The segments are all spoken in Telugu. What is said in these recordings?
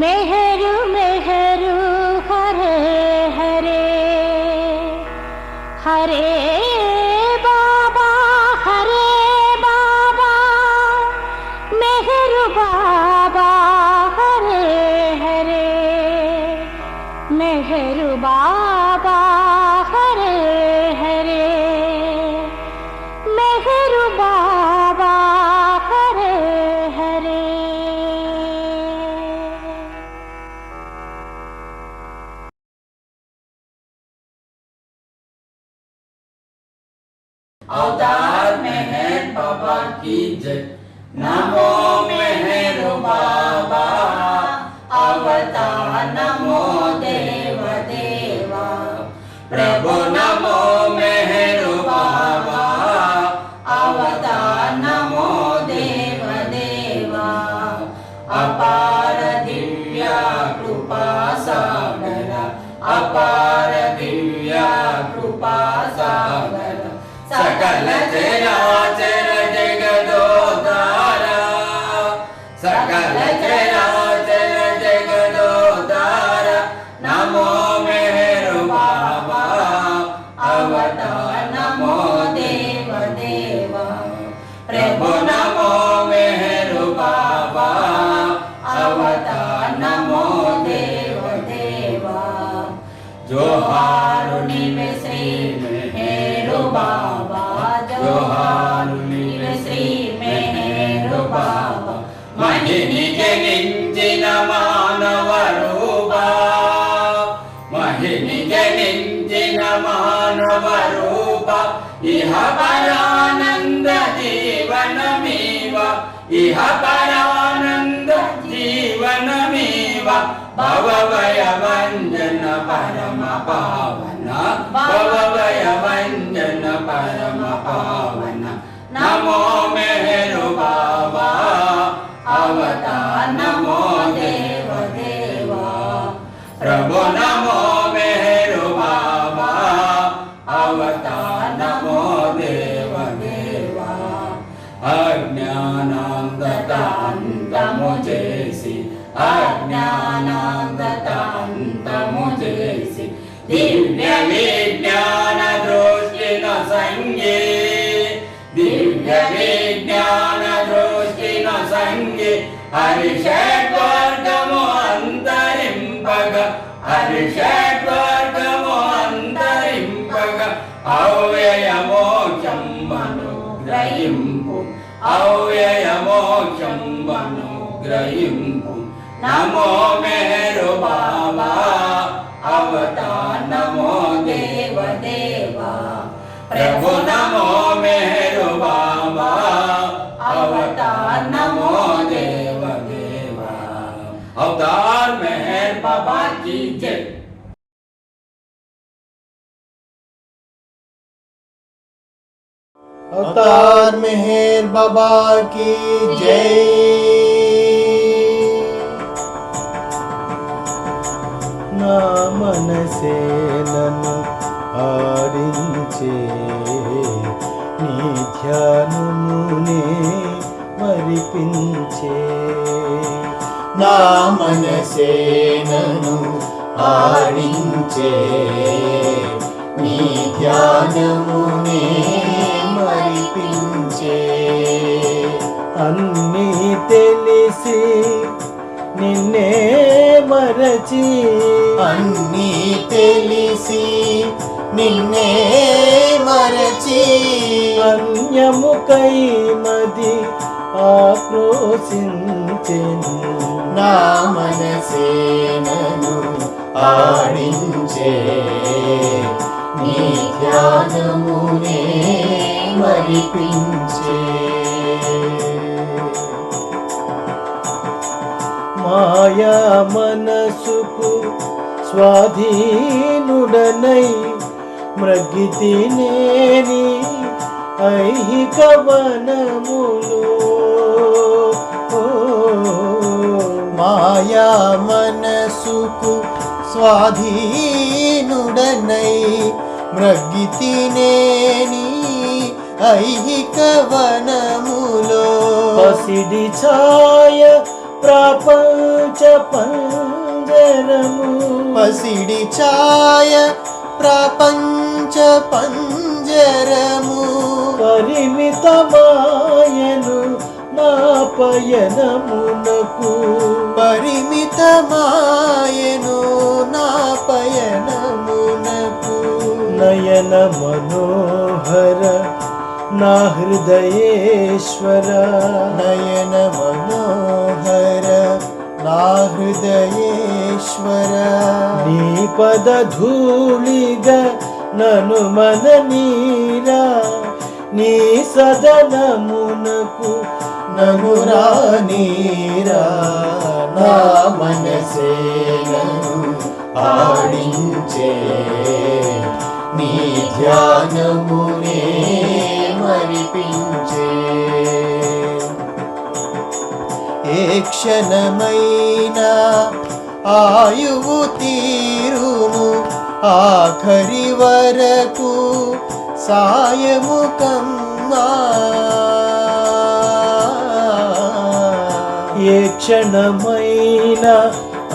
మెహరు మెహరు హరే హరే హరే బాబా హరే బాబా మెహరు బాబా హరే హరే మెహరు బాబా హరే హరే మెహరు బాబా హరే హరే. अवतार मेहर बाबा की जय। नमो मेहर बाबा अवतार नमो देव देवा। प्रभु नमो मेहर बाबा अवतार नमो देव देवा। अपार दिव्य कृपा सागर अपार दिव्य कृपा सागर सकल चराचर जगदोद्धारा सकल चराचर जगदोद्धारा नमो मेहर बाबा अवतार नमो देव देवा। प्रभु नमो मेहर बाबा अवतार नमो देव देवा। जोहार निवे श्री मेहर बाबा जोहार निवे श्री मेहर बाबा। महिनी जनिंचिन मानव रूपा महिनी जनिंचिन मानव रूपा। इह परानंद जीवनमेव इह परानंद जीवनमेव। भवभय भंजन परम पावन भवभय भंजन परम पावन। नमो मेहर बाबा अवतार नमो देव देवा। प्रभु नमो मेहर बाबा अवतार नमो देव देवा। अज्ञानांधतांतमु చేసి अज्ञानांधतांतमु చేసి दिव्य विज्ञान दृष्टिन संगे दिव्य विज्ञान दृष्टिन संगे। हरिषड्वर्गमु अंतरिंपग हरिषड्वर्गमु अंतरिंपग। अव्यय मोक्षं अनुग्रहिंपु अव्यय मोक्षं अनुग्रहिंपु। नमो मेहर बाबा अवतार नमो देव देवा। प्रभु नमो मेहर बाबा अवतार नमो देव देवा। अवतार मेहर बाबा की जय। अवतार मेहर बाबा की जय। ना मनसे ननु आरिंचे नी ध्यानमुने मरिपिंचे। ना मनसे ननु आरिंचे नी ध्यानमुने మరిపించే। అన్నీ తెలిసి నిన్నే మరచి అన్నీ తెలిసి నిన్నే మరచి। అన్యముకై మది ఆక్రోశించెను నా మనసే నన్ను ఆడించే నీ ధ్యానమునే మరిపించే। మాయా మనసుకు స్వాధీనుడనై మ్రగితినేని ఐహిక వనములో। మాయా మనసుకు స్వాధీనుడనై మ్రగితినేని ఐహిక వనములో। పసిడి ఛాయ ప్రపంచ పంజరము పసిడి ఛాయ ప్రపంచ పంజరము పరిమితమాయను నా పయనమునకు పరిమితమాయను నా పయనమునకు నయన మనోహర నా హృదయేశ్వర నయన మనోహర నా హృదయేశ్వర నీ పద ధూళిగా నను మన నీరా నీ సదనమునకు నను రానీరా నా మనసే నన్ను ఆడించే నీ ధ్యానమునే మరిపించే ఏ క్షణమైనా ఆయువు తీరును ఆఖరి వరకు సాయము కమ్మా ఏ క్షణమైనా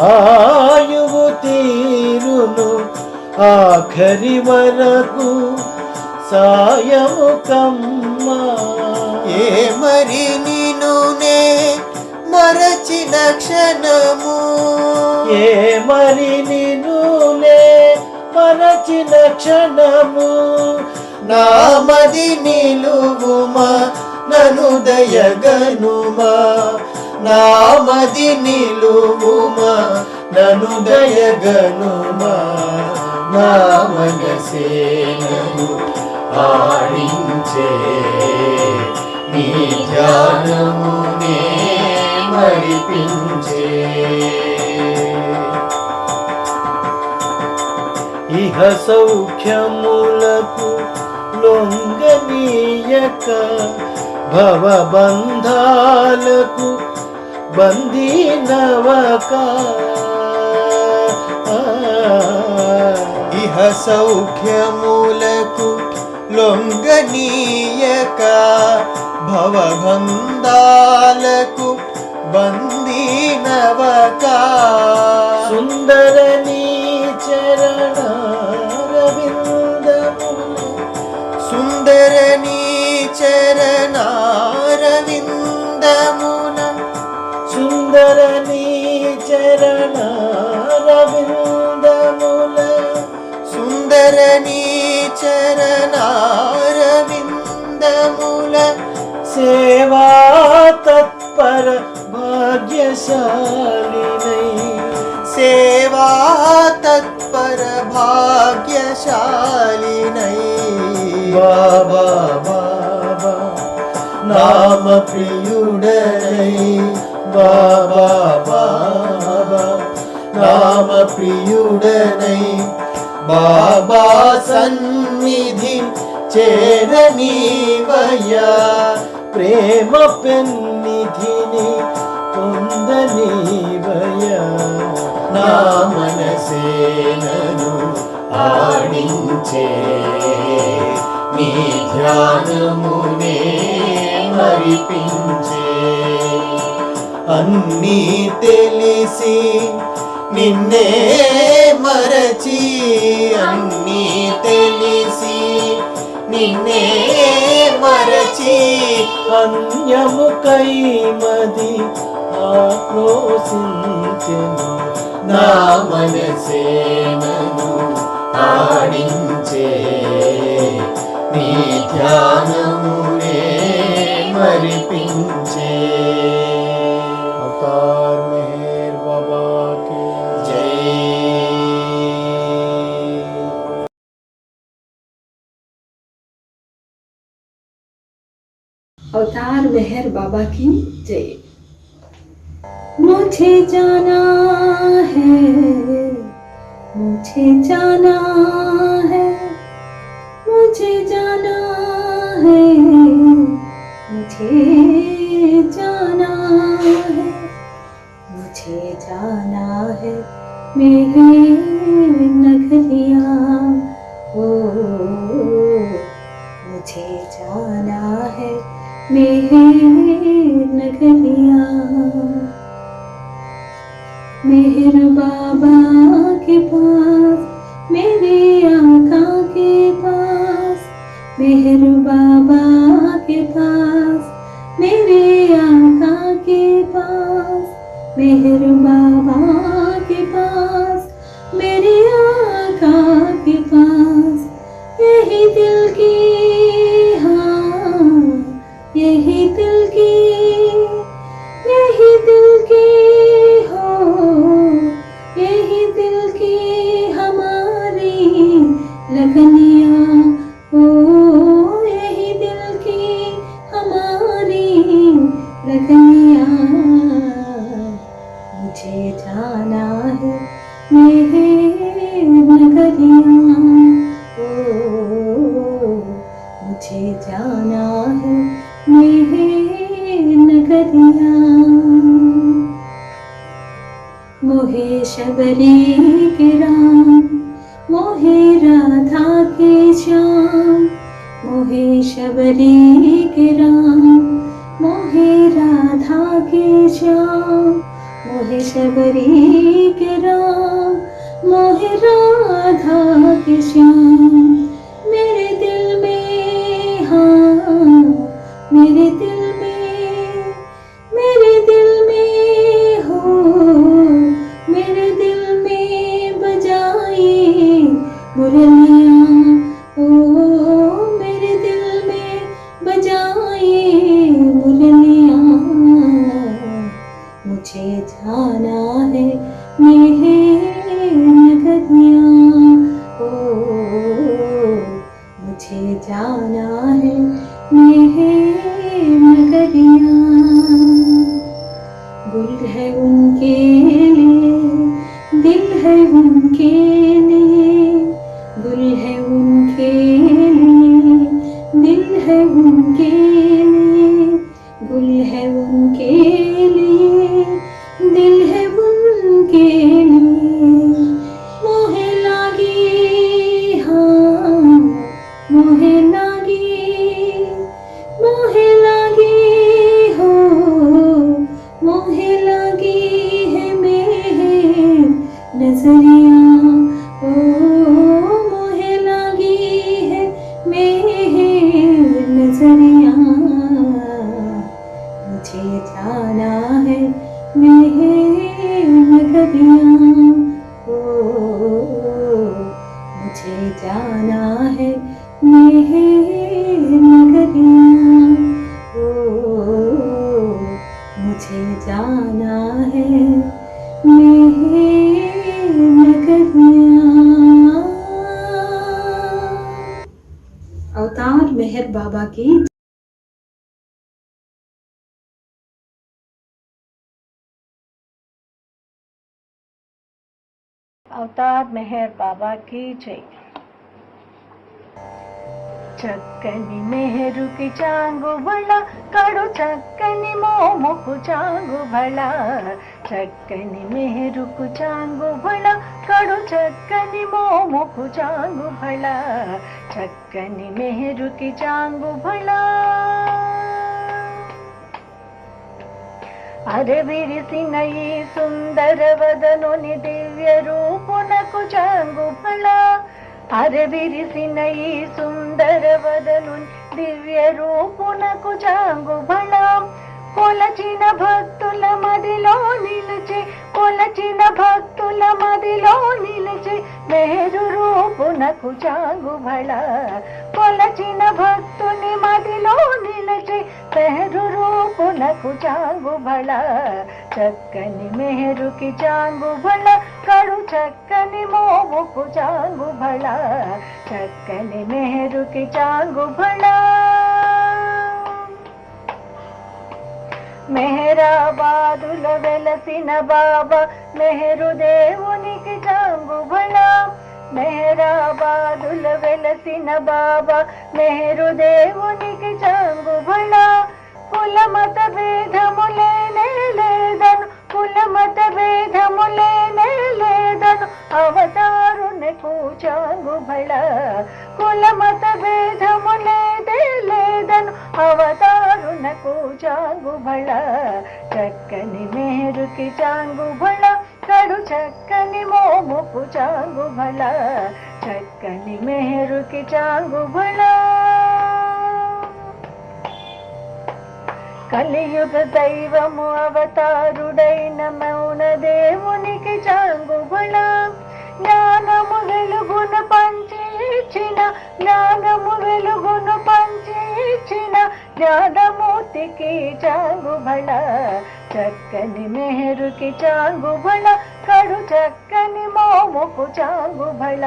ఆయువు తీరును ఆఖరి వరకు సాయము కమ్మా ఏ మరి నిన్నునే మరచిన క్షణము ఏ మరి నిన్నునే మరచిన క్షణము నామది నిలువుమా నను దయగనుమా నామది నిలువుమా నను దయగనుమా నా మనసే నను ఆడించే నీ ధ్యానమునే మరిపించే ఇహ సౌఖ్యములకు లొంగనీయక భవబంధాలకు బందీనవక ఇహ సౌఖ్యములకు లొంగనీయక భవబంధాలకు బందీనవక సుందర నీ చరణారవిందమున సుందర నీ చరణారవిందమున సుందర నీ చరణారవిందమున సుందర నీ చరణారవిందముల సేవా తత్పర భాగ్యశాలినై సేవా తత్పర భాగ్యశాలినై బాబా బాబా నామ ప్రియుడనై బాబా బాబా నామ ప్రియుడనై బాబా సన్నిధి చేరనీవయ్యా ప్రేమ పెన్నిధిని పొందనీవయ్యా నా మనసే నను ఆడించే నీ ధ్యానమునే మరిపించే అన్నీ తెలిసి నిన్నే మరచి అన్నీ తెలిసి నిన్నే మరచి అన్యముకై మది ఆక్రోశించెను నా మనసే నను ఆడించే నీ ధ్యానమునే మరిపించే అవతార్ మెహర్ బాబా కి జై अवतार मेहर बाबा की जय। मुझे जाना है, मुझे जाना है, मुझे जाना है, मुझे जाना है, मुझे जाना है मेरे नगरिया ओ मुझे जाना है मेरे नगरिया मेहर बाबा के पास, मेरे आका के पास, मेहर बाबा के पास, मेरे आका के पास, मेहर बाबा के पास, मेरे आका के पास, यही दिल की, हाँ यही दिल की, यही दिल की हो, यही दिल की हमारी लगनियाँ हो, यही दिल की हमारी लगनियाँ। मुझे जाना है मेरे नगरियाँ, ओ मुझे जाना है मेरे नगरियाँ। मोहे शबरी के राम, मोहे राधा के श्याम, मोहे शबरी के राम, मोहे राधा के श्याम, मोहे शबरी के राम, मोहे राधा के श्याम। मेरे दिल में, हाँ मेरे दिल में, मेरे दिल में हो, मेरे दिल में बजाई मुरलियाँ, ओ मेरे दिल में बजाई मुरलियाँ। मुझे जाना है मेरे नगरियाँ, ओ मुझे जाना है मेरे नगरियाँ। गुल है उनके लिए, दिल है उनके लिए, गुल है उनके लिए, दिल है उनके लिए, गुल है उनके लिए, दिल है उनके लिए। मोहे लागी, हाँ मोहे लागी, मोहे लागी हो, मोहे लागी है मेरे नजरियाँ, ओ मोहे लागी है मेरे नजरियाँ। मुझे जाना है मेरे नगरियाँ, ओ मुझे जाना है मेरे नगरियाँ, ओ मुझे जाना है मेरे नगरियाँ। अवतार मेहर बाबा की। अवतार मेहर बाबा की जय। చక్కని మెహరుకి చాంగు బళ కడు చక్కని మోముకు చాంగు బళ, చక్కని మెహరుకు చాంగు బళ కడు చక్కని మోముకు చాంగు బళ, చక్కని మెహరుకి చాంగు బళ। అరె విరిసిన ఈ సుందర వదనుని దివ్య రూపునకు చాంగు బళ, అరె విరిసిన ఈ సుందర వదనుని దివ్య రూపునకు చాంగు బళ। కొలచిన భక్తుల మదిలో నిలిచి, కొలచిన భక్తుల మదిలో నిలిచి మెహరు రూపునకు చాంగు బళ, కొలచిన భక్తుని మదిలో నిలిచి మెహరు రూపునకు చాంగు బళ। చక్కని మెహరుకి చాంగు బళ కడు చక్కని మోముకు చాంగు బళ, చక్కని మెహరుకి చాంగు బళ। మెహరాబాదులో వెలసిన బాబా మెహరు దేవునికి చాంగు బళ, మెహరాబాదులో వెలసిన బాబా మెహరు దేవునికి చాంగు బళ। కులమత భేదములేనే లేదను, కులమత భేదములేనే లేదను అవతారునకు చాంగు బళ, కులమత భేదములేదే లేదను అవతారునకు చాంగు బళ। చక్కని మెహరుకి చాంగు బళ కడు చక్కని మోముకు చాంగు భళ చక్కని మెహరుకి చాంగు భళ కలియుగ దైవము అవతారుడైన మౌన దేవునికి చాంగు భళ జ్ఞానము వెలుగును పంచి ఇచ్చిన జ్ఞానము వెలుగును పంచి ఇచ్చిన జ్ఞానమూర్తికి చాంగు భళ చక్కని మెహరుకి చాంగు భళ కడు చక్కని మోముకు చాంగు భళ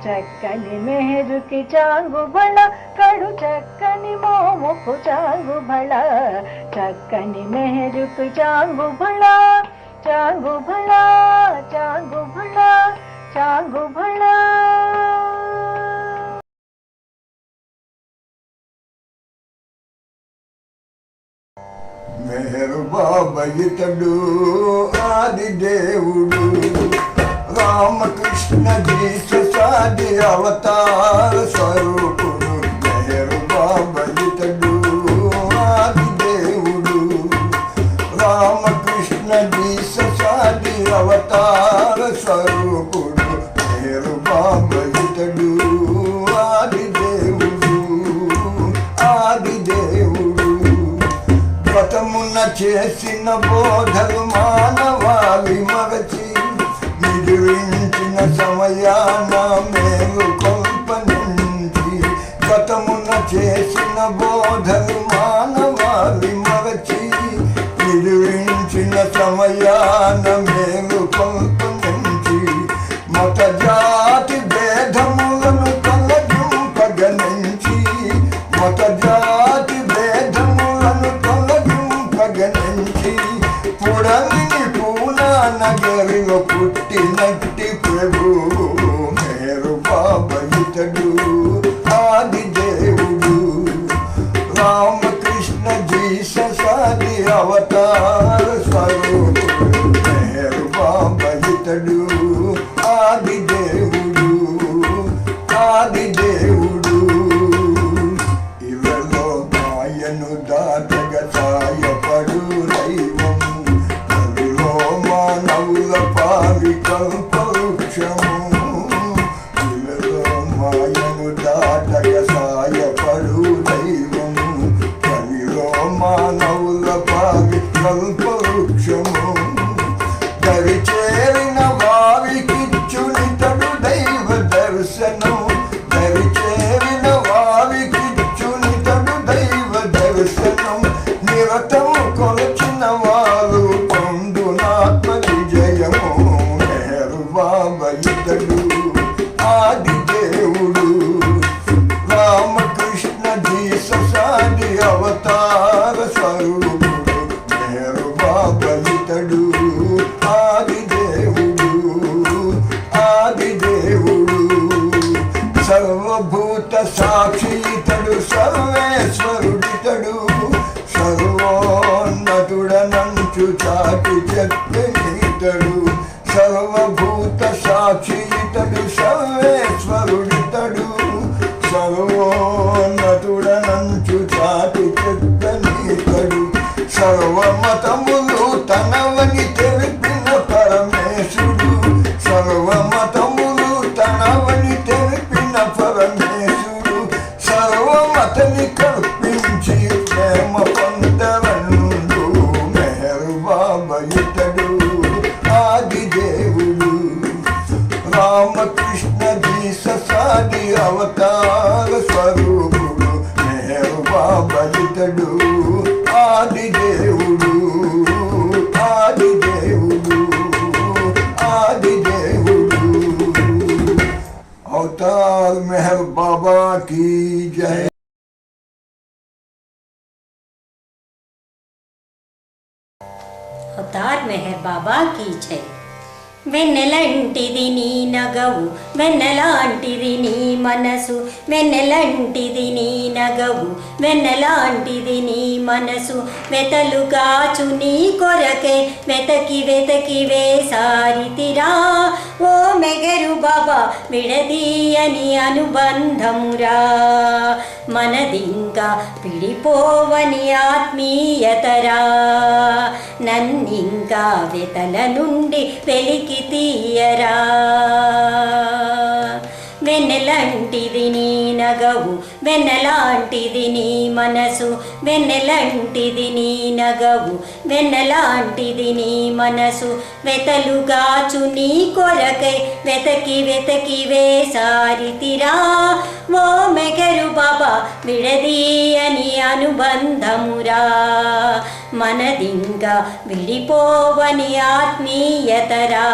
చక్కని మెహరుకి చాంగు భళ కడు చక్కని మోముకు చాంగు భళ చక్కని మెహరుకి చాంగు భళ చాంగు భళ చాంగు భళ చాంగు భళ మెహరు బాబా ఇతడు ఆది దేవుడు రామకృష్ణ దీక్ష సాది అవతార స్వరూపుడు మెహరు బాబా ఇతడు ఆది దేవుడు రామకృష్ణ దీక్ష సాది అవతార స్వరూపుడు మెహరు బాబా ఇతడు ఆది దేవుడు ఆది దేవుడు గతమున చేసిన బోధలు మానవాళి మరచి విడివించిన సమయాన మేలు కొల్పనించి గతమున చేసిన బోధలు మానవాళి మరచి విడివించిన సమయాన మేలు కొల్పనించి మత జాతి భేదములను తొలగింపగనించి మత జాతి భేదములను తొలగింపగనించి పుడమిని పూనా నగరిలో పుట్టినట్టి ప్రభు మెహరు బాబా ఇతడు ఆది దేవుడు రామకృష్ణ జీససాది అవతార స్వరూపుడు మెహరు బాబా ఇతడు ఆది దేవుడు ఆది దేవుడు ఇవలో మాయను దాటగ సాయపడు దైవం కవిలో మానవుల పాలి కల్పవృక్షము ఇవలో మాయను దాటగ సాయపడు దైవం కవిలో మానవుల పాలి కల్పవృక్షము దరి చేరిన వారికిచ్చునితడు దైవ దర్శనం దరి చేరిన వారికిచ్చునితడు దైవ దర్శనం నిరతము కొలచిన వారు పొందునాత్మ విజయము మెహరు బాబా ఇతడు ఆది దేవుడు రామకృష్ణ జీససాది అవతార స్వరూపుడు మెహరు బాబా ఇతడు ఆది దేవుడు ఆది దేవుడు సర్వభూత సాక్షి ఇతడు సర్వేశ్వరుడితడు సర్వోన్నతుడనంచు చాటి చెప్పితడు సర్వభూత సాక్షి ఇతడు సర్వేశ్వరుడితడు సర్వోన్నతుడనంచు చాటి చెప్పితడు సర్వమతములు తనవని తెలిపిన పరమేశుడు సర్వమతములు తనవని తెలిపిన పరమేశుడు సర్వమతని కల్పించి ప్రేమ పొందవనుడు మెహరు బాబా ఇతడు ఆది దేవుడు రామకృష్ణ జీససాది అవతార స్వరూపుడు మెహరు బాబా ఇతడు ఆది దేవుడు ఆది దేవుడు ఆది దేవుడు అవతార్ మెహర్ బాబా की जय అవతార్ మెహర్ బాబా కీ జై వెన్నెలంటిది నీ నగవు వెన్నెలాంటిది నీ మనసు వెన్నెలంటిది నీ నగవు వెన్నెలాంటిది నీ మనసు వెతలుగాచు నీ కొరకే వెతకి వెతకి వేసారితిరా ఓ మెహరు బాబా విడదీయని అనుబంధమురా మనదింకా పిడిపోవని ఆత్మీయతరా నన్నింకా వెతల నుండి వెలికి తీయరా వెన్నెలంటిది నీ నగవు వెన్నెలాంటిది నీ మనసు వెన్నెలంటిది నీ నగవు వెన్నెలాంటిది నీ మనసు వెతలుగాచు నీ కొరకై వెతకి వెతకి వేసారితిరా ఓ మెహరు బాబా విడదీయని అనుబంధమురా మనదింకా విడిపోవని ఆత్మీయతరా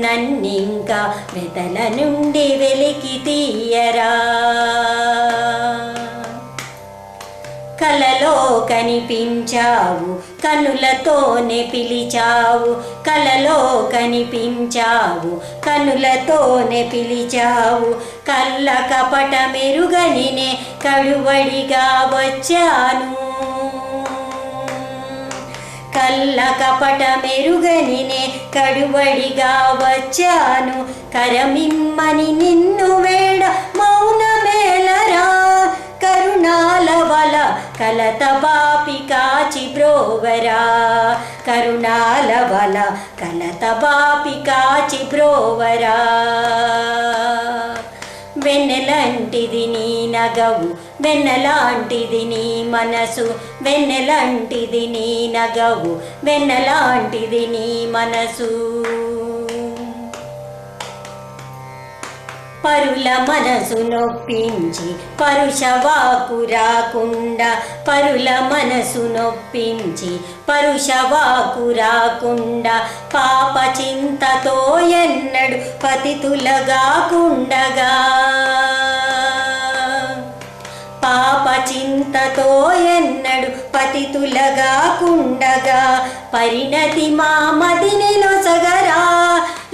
నన్నింకా వెతల నుండి వెలికి తీయరా కలలో కనిపించావు కనులతోనే పిలిచావు కలలో కనిపించావు కనులతోనే పిలిచావు కళ్ళ కపట మెరుగనినే కడువడిగా వచ్చాను కళ్ళ కపట మెరుగనినే కడువడిగా వచ్చాను కరమిమ్మని నిన్ను వేడ మౌనమేలరా కరుణాల వల కలత బాపి కాచి బ్రోవరా కరుణాల వల కలత బాపి కాచి బ్రోవరా వెన్నెలంటిది నీ నగవు వెన్నెలాంటిది నీ మనసు వెన్నెలంటిది నీ నగవు వెన్నెలాంటిది నీ మనసు పరుల మనసు నొప్పించి పరుషవాకు రాకుండా పరుల మనసు నొప్పించి పరుషవాకు రాకుండా పాప చింతతో ఎన్నడు పతితులగాకుండగా పాప చింతతో ఎన్నడు పతితులగాకుండగా పరిణతి మా మదిని నొసగరా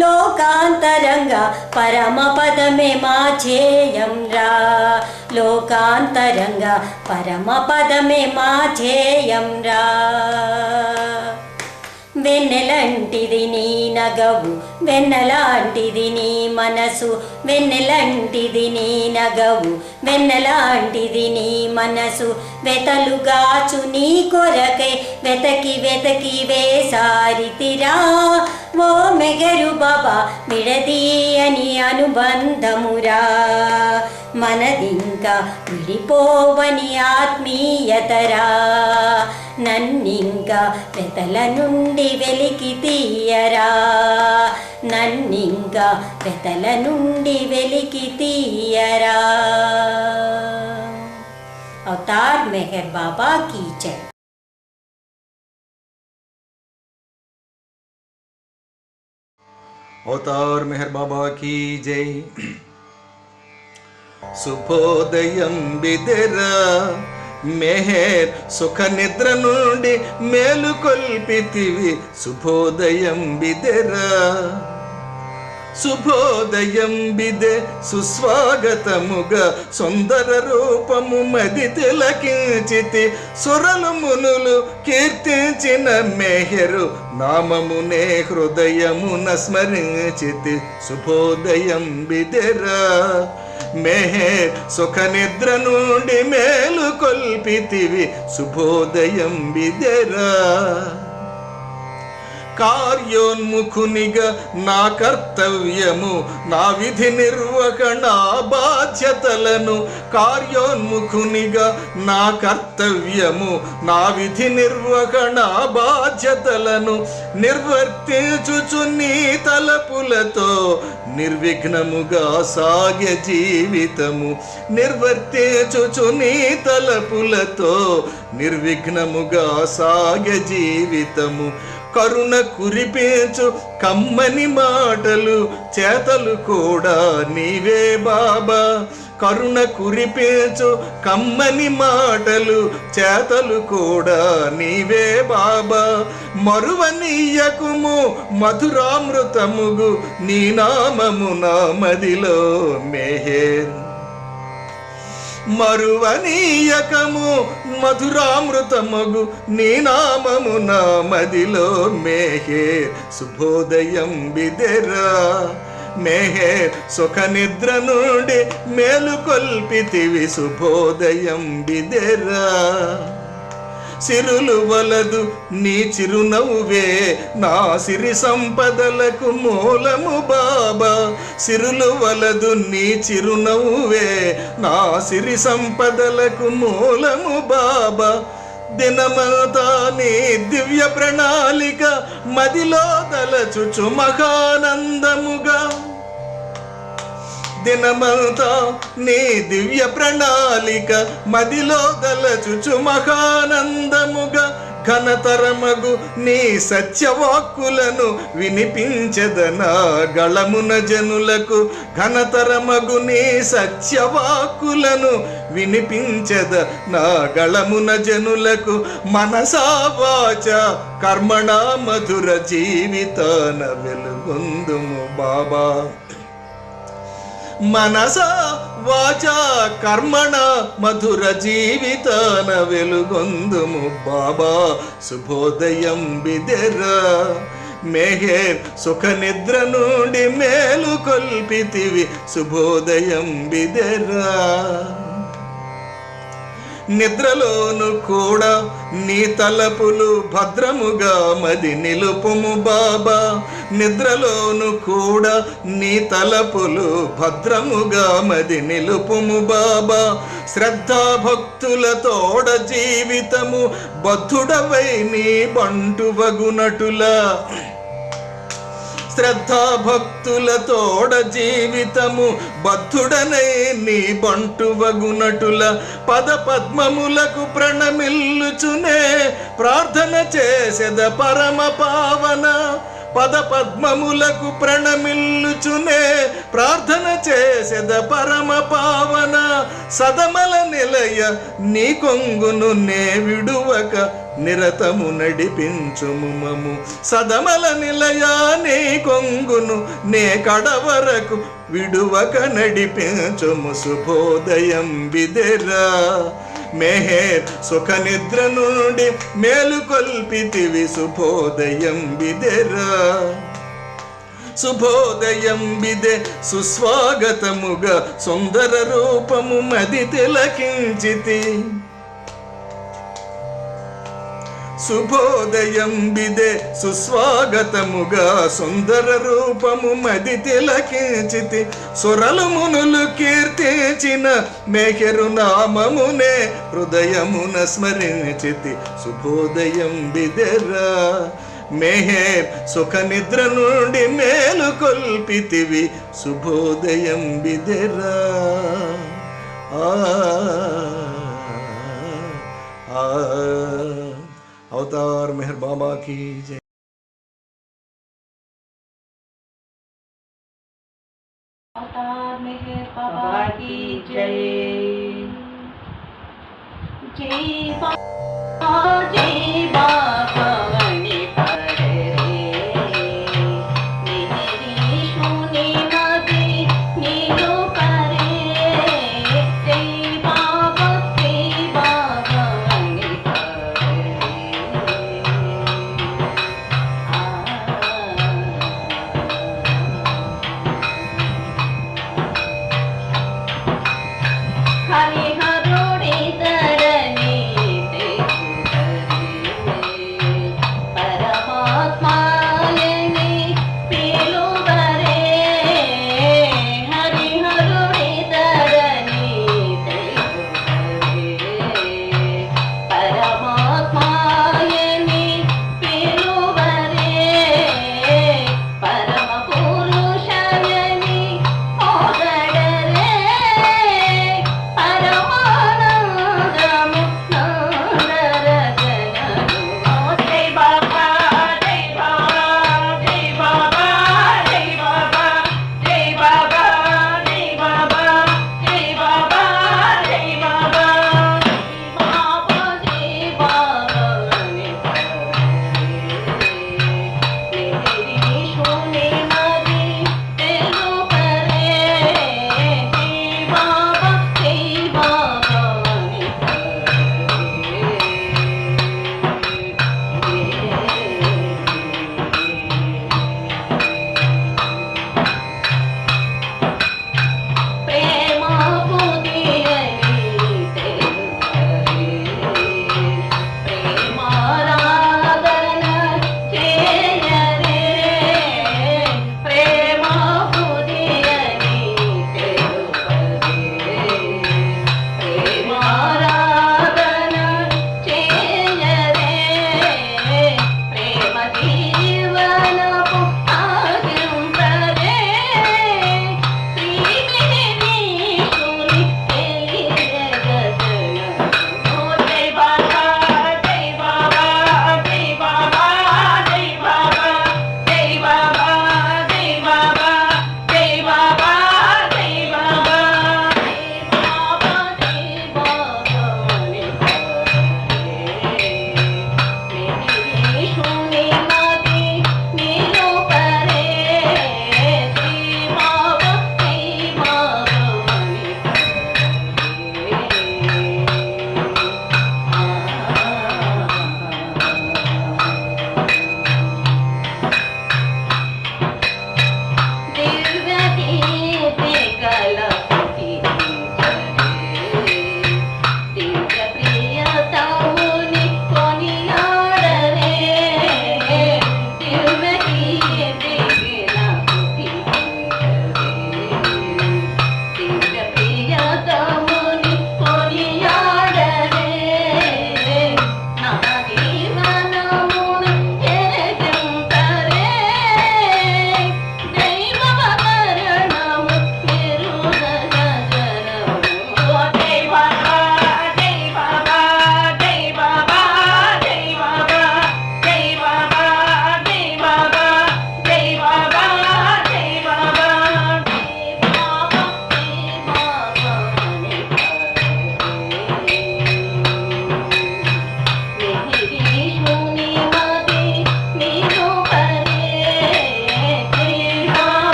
లోకాంతరంగా పరమ పదమే మా ధ్యేయం రా లోకాంతరంగా పరమ పదమే మా ధ్యేయం రా వెన్నెలంటిది నీ నగవు వెన్నెలాంటిది నీ మనసు వెన్నెలంటిది నీ నగవు వెన్నెలాంటిది నీ మనసు వెతలుగాచు నీ కొరకై వెతకి వెతకి వేసారితిరా ఓ మెహరు బాబా విడదీయని అనుబంధమురా మనదింకా విడిపోవని ఆత్మీయతరా నన్నింకా వెతల నుండి వెలికి తీయరా నన్నింకా వెతల నుండి వెలికి తీయరా అవతార్ మెహర్ బాబా की जय। అవతార్ మెహర్ బాబా की जय। శుభోదయం బిదెరా మెహర్ సుఖ నిద్ర నుండి మేలుకొల్పితివి శుభోదయం బిదెరా శుభోదయం బిదె సుస్వాగతముగా సుందర రూపము మది తిలకించితి సురలు మునులు కీర్తించిన మెహరు నామమునే హృదయమున స్మరించితి శుభోదయం బిదెరా మెహర్ సుఖ నిద్ర నుండి మేలు కొల్పితివి శుభోదయం బిదెరా కార్యోన్ముఖునిగా నా కర్తవ్యము నా విధి నిర్వహణ బాధ్యతలను కార్యోన్ముఖునిగా నా కర్తవ్యము నా విధి నిర్వహణ బాధ్యతలను నిర్వర్తించుచు నీ తలపులతో నిర్విఘ్నముగా సాగే జీవితము నిర్వర్తించుచు నీ తలపులతో నిర్విఘ్నముగా సాగే జీవితము కరుణ కురిపించు కమ్మని మాటలు చేతలు కూడా నీవే బాబా కరుణ కురిపించు కమ్మని మాటలు చేతలు కూడా నీవే బాబా మరువనీయకుము మధురామృతముగు నీ నామము నా మదిలో మెహర్ మరువనీయకము మధురామృతమగు నీ నామము నా మదిలో మేహేర్ శుభోదయం బిదెరా మేహేర్ సుఖ నిద్ర నుండి మేలుకొల్పితివి శుభోదయం బిదెరా సిరులు వలదు నీ చిరునవ్వే నా సిరి సంపదలకు మూలము బాబా సిరులు వలదు నీ చిరునవ్వే నా సిరి సంపదలకు మూలము బాబా దినమంతా నీ దివ్య ప్రణాళిక మదిలో తలచుచు మహానందముగా దినమంతా నీ దివ్య ప్రణాళిక మదిలో దలచుచు మహానందముగా ఘనతరమగు నీ సత్యవాక్కులను వినిపించదనా గళమున జనులకు ఘనతరమగు నీ సత్యవాక్కులను వినిపించద నా గళమున జనులకు మనసా వాచ కర్మణ మధుర జీవితాన వెలుగొందుము బాబా మనస వాచ కర్మణ మధుర జీవితాన వెలుగొందుము బాబా శుభోదయం బిదెరా మేహేర్ సుఖ నిద్ర నుండి మేలు కొల్పితివి శుభోదయం బిదెరా నిద్రలోను కూడా నీ తలపులు భద్రముగా మది నిలుపుము బాబా నిద్రలోను కూడా నీ తలపులు భద్రముగా మది నిలుపుము బాబా శ్రద్ధా భక్తులతోడ జీవితము బద్ధుడవై నీ బంటువగునటులా శ్రద్ధా భక్తులతోడ జీవితము బద్ధుడనై నీ బంటువగునటుల పద పద్మములకు ప్రణమిల్లుచునే ప్రార్థన చేసెద పరమ పావన పద పద్మములకు ప్రణమిల్లుచునే ప్రార్థన చేసెద పరమ పావన సదమల నిలయ నీ కొంగును నే విడువక నిరతము నడిపించుము మము సదమల నిలయ నీ కొంగును నే కడవరకు విడువక నడిపించుము శుభోదయం బిదెరా మేహేర్ సుఖ నిద్ర నుండి మేలుకొల్పితివి శుభోదయం బిదెరా శుభోదయం బిదే సుస్వాగతముగా సుందర రూపము మది తిలకించితి శుభోదయం బిదే సుస్వాగతముగా సుందర రూపము మది తిలకించితి సురలు మునులు కీర్తించిన మేకెరు నామమునే హృదయమున స్మరించితి శుభోదయం బిదెరా మేహేర్ సుఖ నిద్ర నుండి మేలు కొల్పితివి శుభోదయం బిదెరా अवतार मेहर बाबा की जय। अवतार मेहर बाबा की जय। जय बाबा जय बाबा वनी पड़े मेरी सुनी मदी नीलो करे जय बाबा वनी हरे हरोड़े तरनी देखो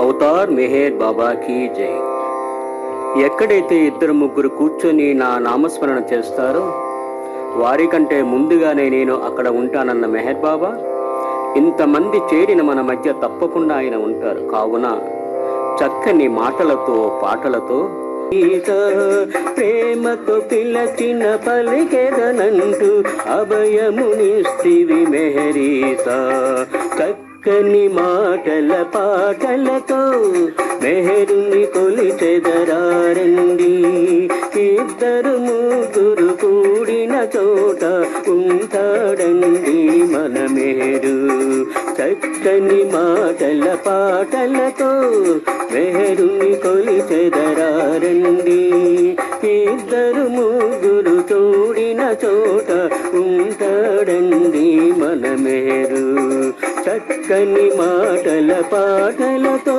అవతార్ మెహర్ బాబాకి జై. ఎక్కడైతే ఇద్దరు ముగ్గురు కూర్చొని నా నామస్మరణ చేస్తారో వారికంటే ముందుగానే నేను అక్కడ ఉంటానన్న మెహర్ బాబా ఇంతమంది చేరిన మన మధ్య తప్పకుండా ఆయన ఉంటారు. కావున చక్కని మాటలతో పాటలతో ప్రేమతో పిలచిన పలికెదనంటూ అభయమునిస్తివి మెహరీసా. చక్కని మాటల పాటలతో మెహరుని కొలిచెదరారండి. ఇద్దరు ముగ్గురు కూడిన చోట ఉంటాడండి మన మెహరు. చక్కని మాటల పాటలతో మెహరుని కొలిచెదరారండి. ఇద్దరు ముగ్గురు కూడిన చోట ఉంటాడండి మన మెహరు. చక్కని మాటల పాటలతో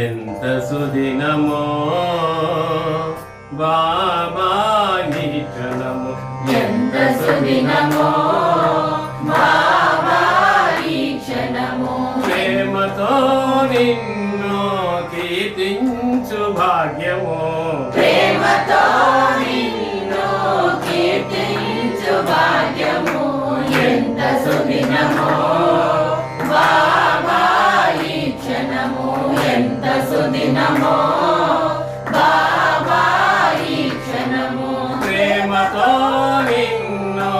ఎంత సుదినమో బాబా నీ క్షణము, ఎంత సుదినమో బాబా ఈ క్షణము. ప్రేమతో నిన్ను కీర్తించు భాగ్యము, ప్రేమతో నిన్ను కీర్తించు భాగ్యము. ఎంత సుదినమో బాబా ఈ క్షణము, ఎంత సుదినమో బాబా ఈ క్షణము. ప్రేమతో నిన్ను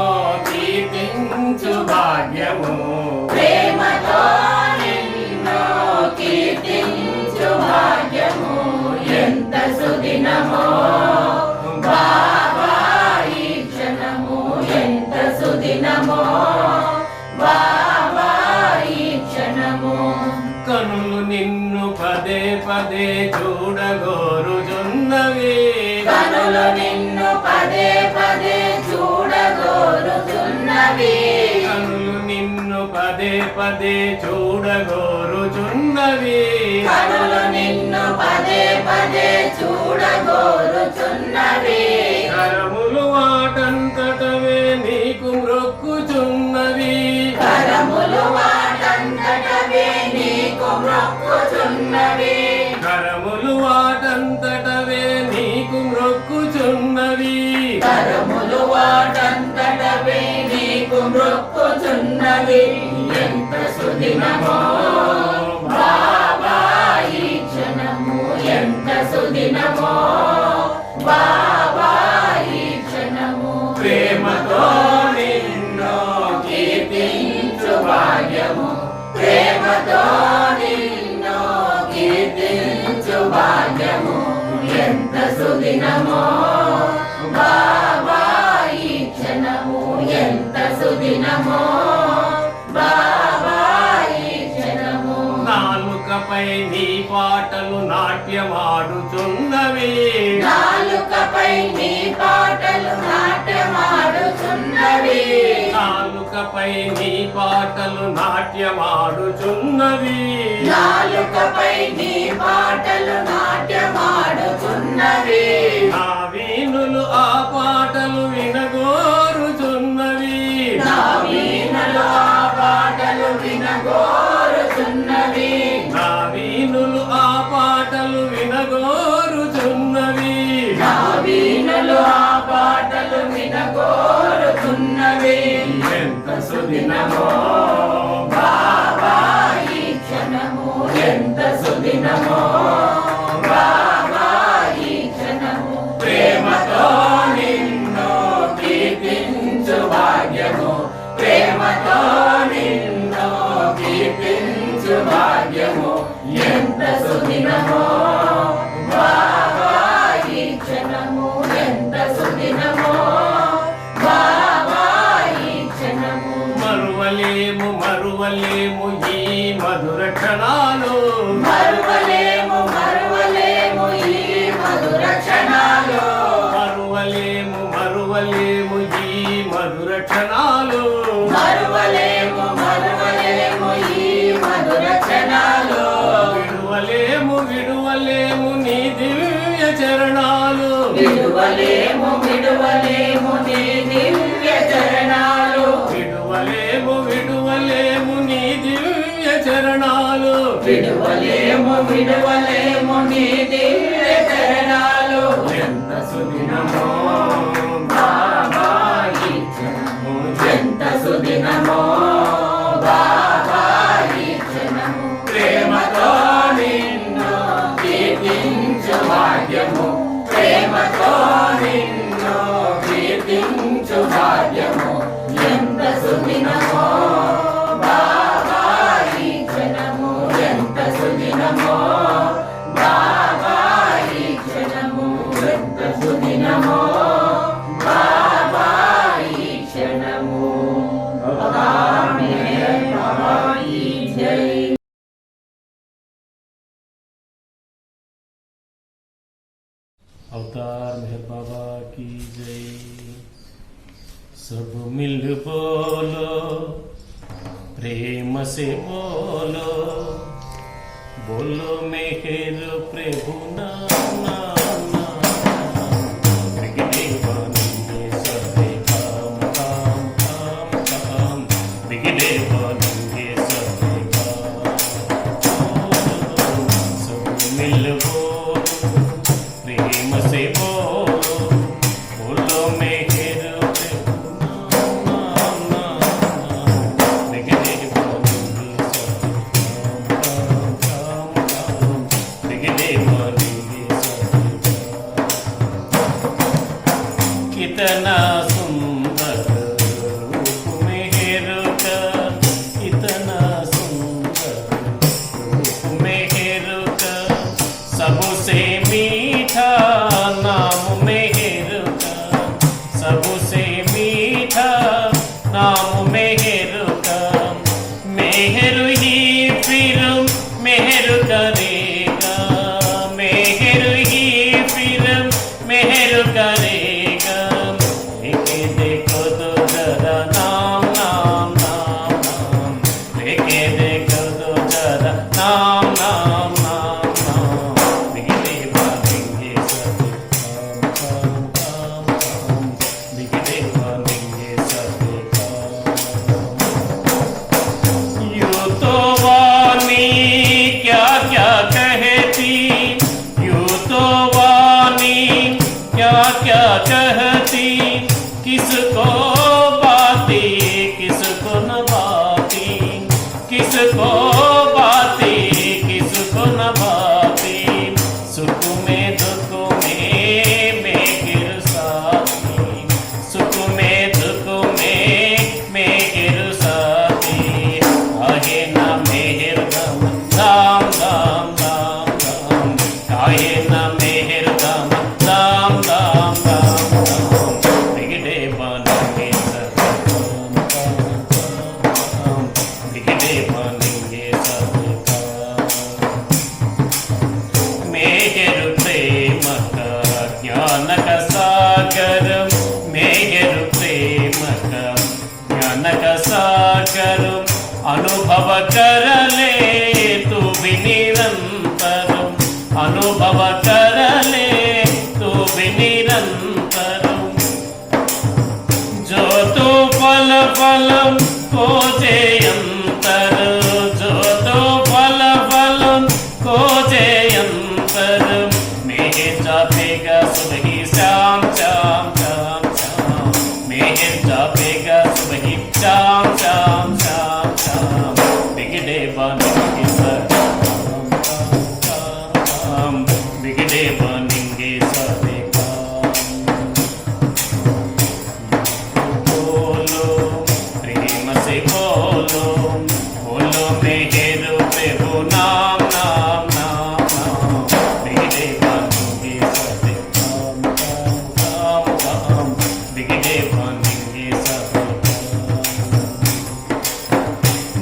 కీర్తించు భాగ్యము, ప్రేమతో నిన్ను కీర్తించు భాగ్యము. ఎంత సుదినమో బాబా ఈ క్షణము, ఎంత సుదినమో బాబా ఈ క్షణము. కనులు నిన్ను పదే పదే చూడగోరుచున్నవి, కనులు నిన్ను పదే పదే చూడగోరుచున్నవి, కనులు నిన్ను పదే పదే చూడగోరుచున్నవి. కనులు నిన్ను పదే పదే చూడగోరుచున్నవి. కరములు వాటంతటవే నీకు మ్రొక్కుచున్నవి, కరములు వాటంతటవే నీకు మ్రొక్కుచున్నవి, కరములు వాటంతటవే నీకు మ్రొక్కుచున్నవి. కరములు వాటంతటవే నీకు మ్రొక్కుచున్నవి. ఎంత సుదినమో బాబా ఈ క్షణము, ఎంత సుదినమో బాబా ఈ క్షణము. ప్రేమతో నిన్ను కీర్తించు భాగ్యము, ప్రేమతో నిన్ను కీర్తించు భాగ్యము. ఎంత సుదినమో బాబా ఈ క్షణము, ఎంత సుదినమో బాబా ఈ క్షణము. నాలుకపై నీ పాటలు నాట్యమాడుచున్నవి, నాలుకపై నీ పాటలు నాట్యమాడుచున్నవి, నాలుకపై నీ పాటలు నాట్యమాడుచున్నవి. నాలుకపై నీ పాటలు నాట్యమాడుచున్నవి. నా వీణులు ఆ పాటలు వినగోరుచున్నవి, నా వీణలు ఆ పాటలు వినగోరుచున్నవి, నా వీణులు ఆ పాటలు వినగోరుచున్నవి. నా వీణలు ఆ పాటలు వినగోరుచున్నవి. ఎంత సుదినమో బాబా ఈ క్షణము, ఎంత సుదినమో బాబా ఈ క్షణము. ప్రేమతో నిన్ను కీర్తించు భాగ్యము, ప్రేమతో నిన్ను కీర్తించు భాగ్యము. ఎంత సుదినమో బాబా ఈ క్షణము, ఎంత సుదినమో బాబా ఈ క్షణము. మరువలేము మరువలేము ఈ మధుర క్షణాలు, మరువలేము మరువలేము ఈ మధుర క్షణాలు, మరువలేము మరువలేము ఈ మధుర క్షణాలు. మరువలేము మరువలేము ఈ మధుర క్షణాలు. విడువలేము విడువలేము విడువలేము విడువలేము నీ దివ్య చరణాలు విడువలేము విడువలేము నీ దివ్య చరణాలు విడువలేము విడువలేము నీ దివ్య చరణాలు ఎంత సుదినమో బాబా ఈ క్షణము ఎంత సుదినమో బాబా ఈ క్షణము ప్రేమతో నిన్ను కీర్తించు భాగ్యము ప్రేమతో నిన్ను కీర్తించు భాగ్యము ఎంత సుదినమో బాబా ఈ క్షణము ఎంత సుదినమో బాబా ఈ క్షణము ఎంత సుదినమో బాబా ఈ క్షణము ఆమేన్ బాబా ఈ జై अवतार मेहर बाबा की जय। सब मिल बोलो प्रेम से बोलो बोलो मेहर प्रभु नाम बिगड़े बनेंगे सबके काम काम काम काम बिगड़े बनेंगे सबके काम सब मिल बोलो प्रेम से बोलो बोलो मेहर प्रभु नाम बिगड़े बनेंगे सबके काम काम बिगड़े बनेंगे सबके कितना सुंदर रूप मेहर का कितना सुंदर रूप मेहर का सबसे मीठा नाम मेहर का सबसे मीठा नाम मेहर का मेहर ही फिर मेहर करेगा मेहर ही फिर मेहर करेगा लेके देखो तो जरा नाम नाम नाम नाम लेके देखो तो जरा नाम नाम नाम नाम बिगड़े बनेंगे सब काम काम काम काम बिगड़े बनेंगे सब काम यूं तो वाणी क्या क्या कहती यूं तो वाणी क्या क्या कहती किसको बाती किसको न बाती किसको बाती किसको न बाती सुख में दुख में मेहर साथी सुख में दुख में मेहर साथी आगे ना मेहर गम राम राम राम राम आगे ना मेहर गम राम राम राम राम बिगड़े बनेंगे सब काम काम बिगड़े बनेंगे सब काम मेहर प्रेम का ज्ञान का सागर मेहर प्रेम का ज्ञान का सागर अनुभव कर ले तू भी निरंतर अनुभव कर ले तू भी निरंतर जो तो फल फल खोजे अंतर जो तो फल फल खोजे अंतर मेहर जापेगा सुबह श्याम श्याम श्याम श्याम मेहर जापेगा सुबह श्याम श्याम श्याम श्याम बिगड़े बनेंगे सब काम काम बिगड़े बनेंगे सब काम बोलो प्रेम से बोलो बोलो मेहर प्रभु नाम नाम नाम नाम बिगड़े बनेंगे सब काम काम काम काम बिगड़े बनेंगे सब काम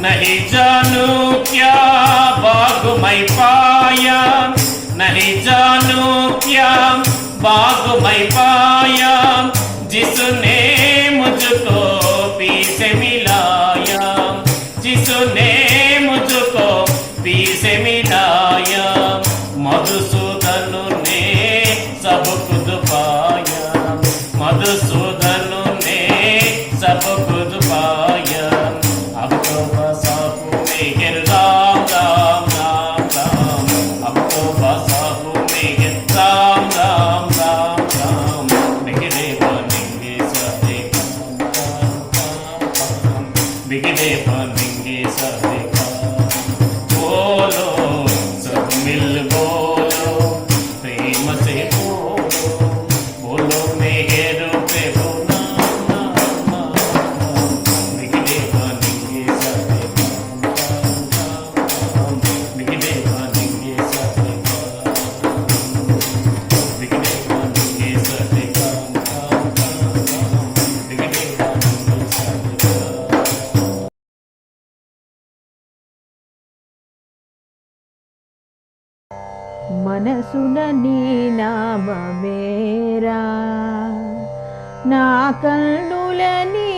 नहीं जानू क्या बाग मैं पाया नहीं जानू क्या बाग मैं पाया जिसने मुझको पीछे मिलाया जिसने मुझको पीछे मिलाया मधुसूदन ने सब खुद पाया निंगे सारे का बोलो सब मिल बोलो प्रेम से बोलो मेहर पे बोला निगले निंगे सारे निगले निंगे सारे निगले निंगे सारे మనసున నీ నామమేరా నా కన్నుల నీ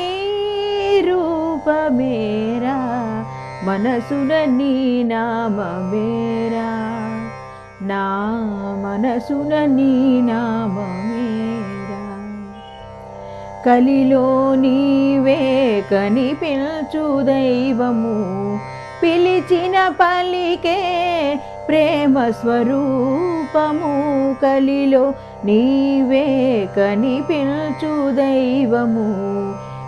రూపమేరా మనసున నీ నామమేరా నా మనసున నీ నామమేరా కలిలో నీవే కనిపించు దైవము పిలిచిన పలికే ప్రేమ స్వరూపము కలిలో నీవే కనిపించు దైవము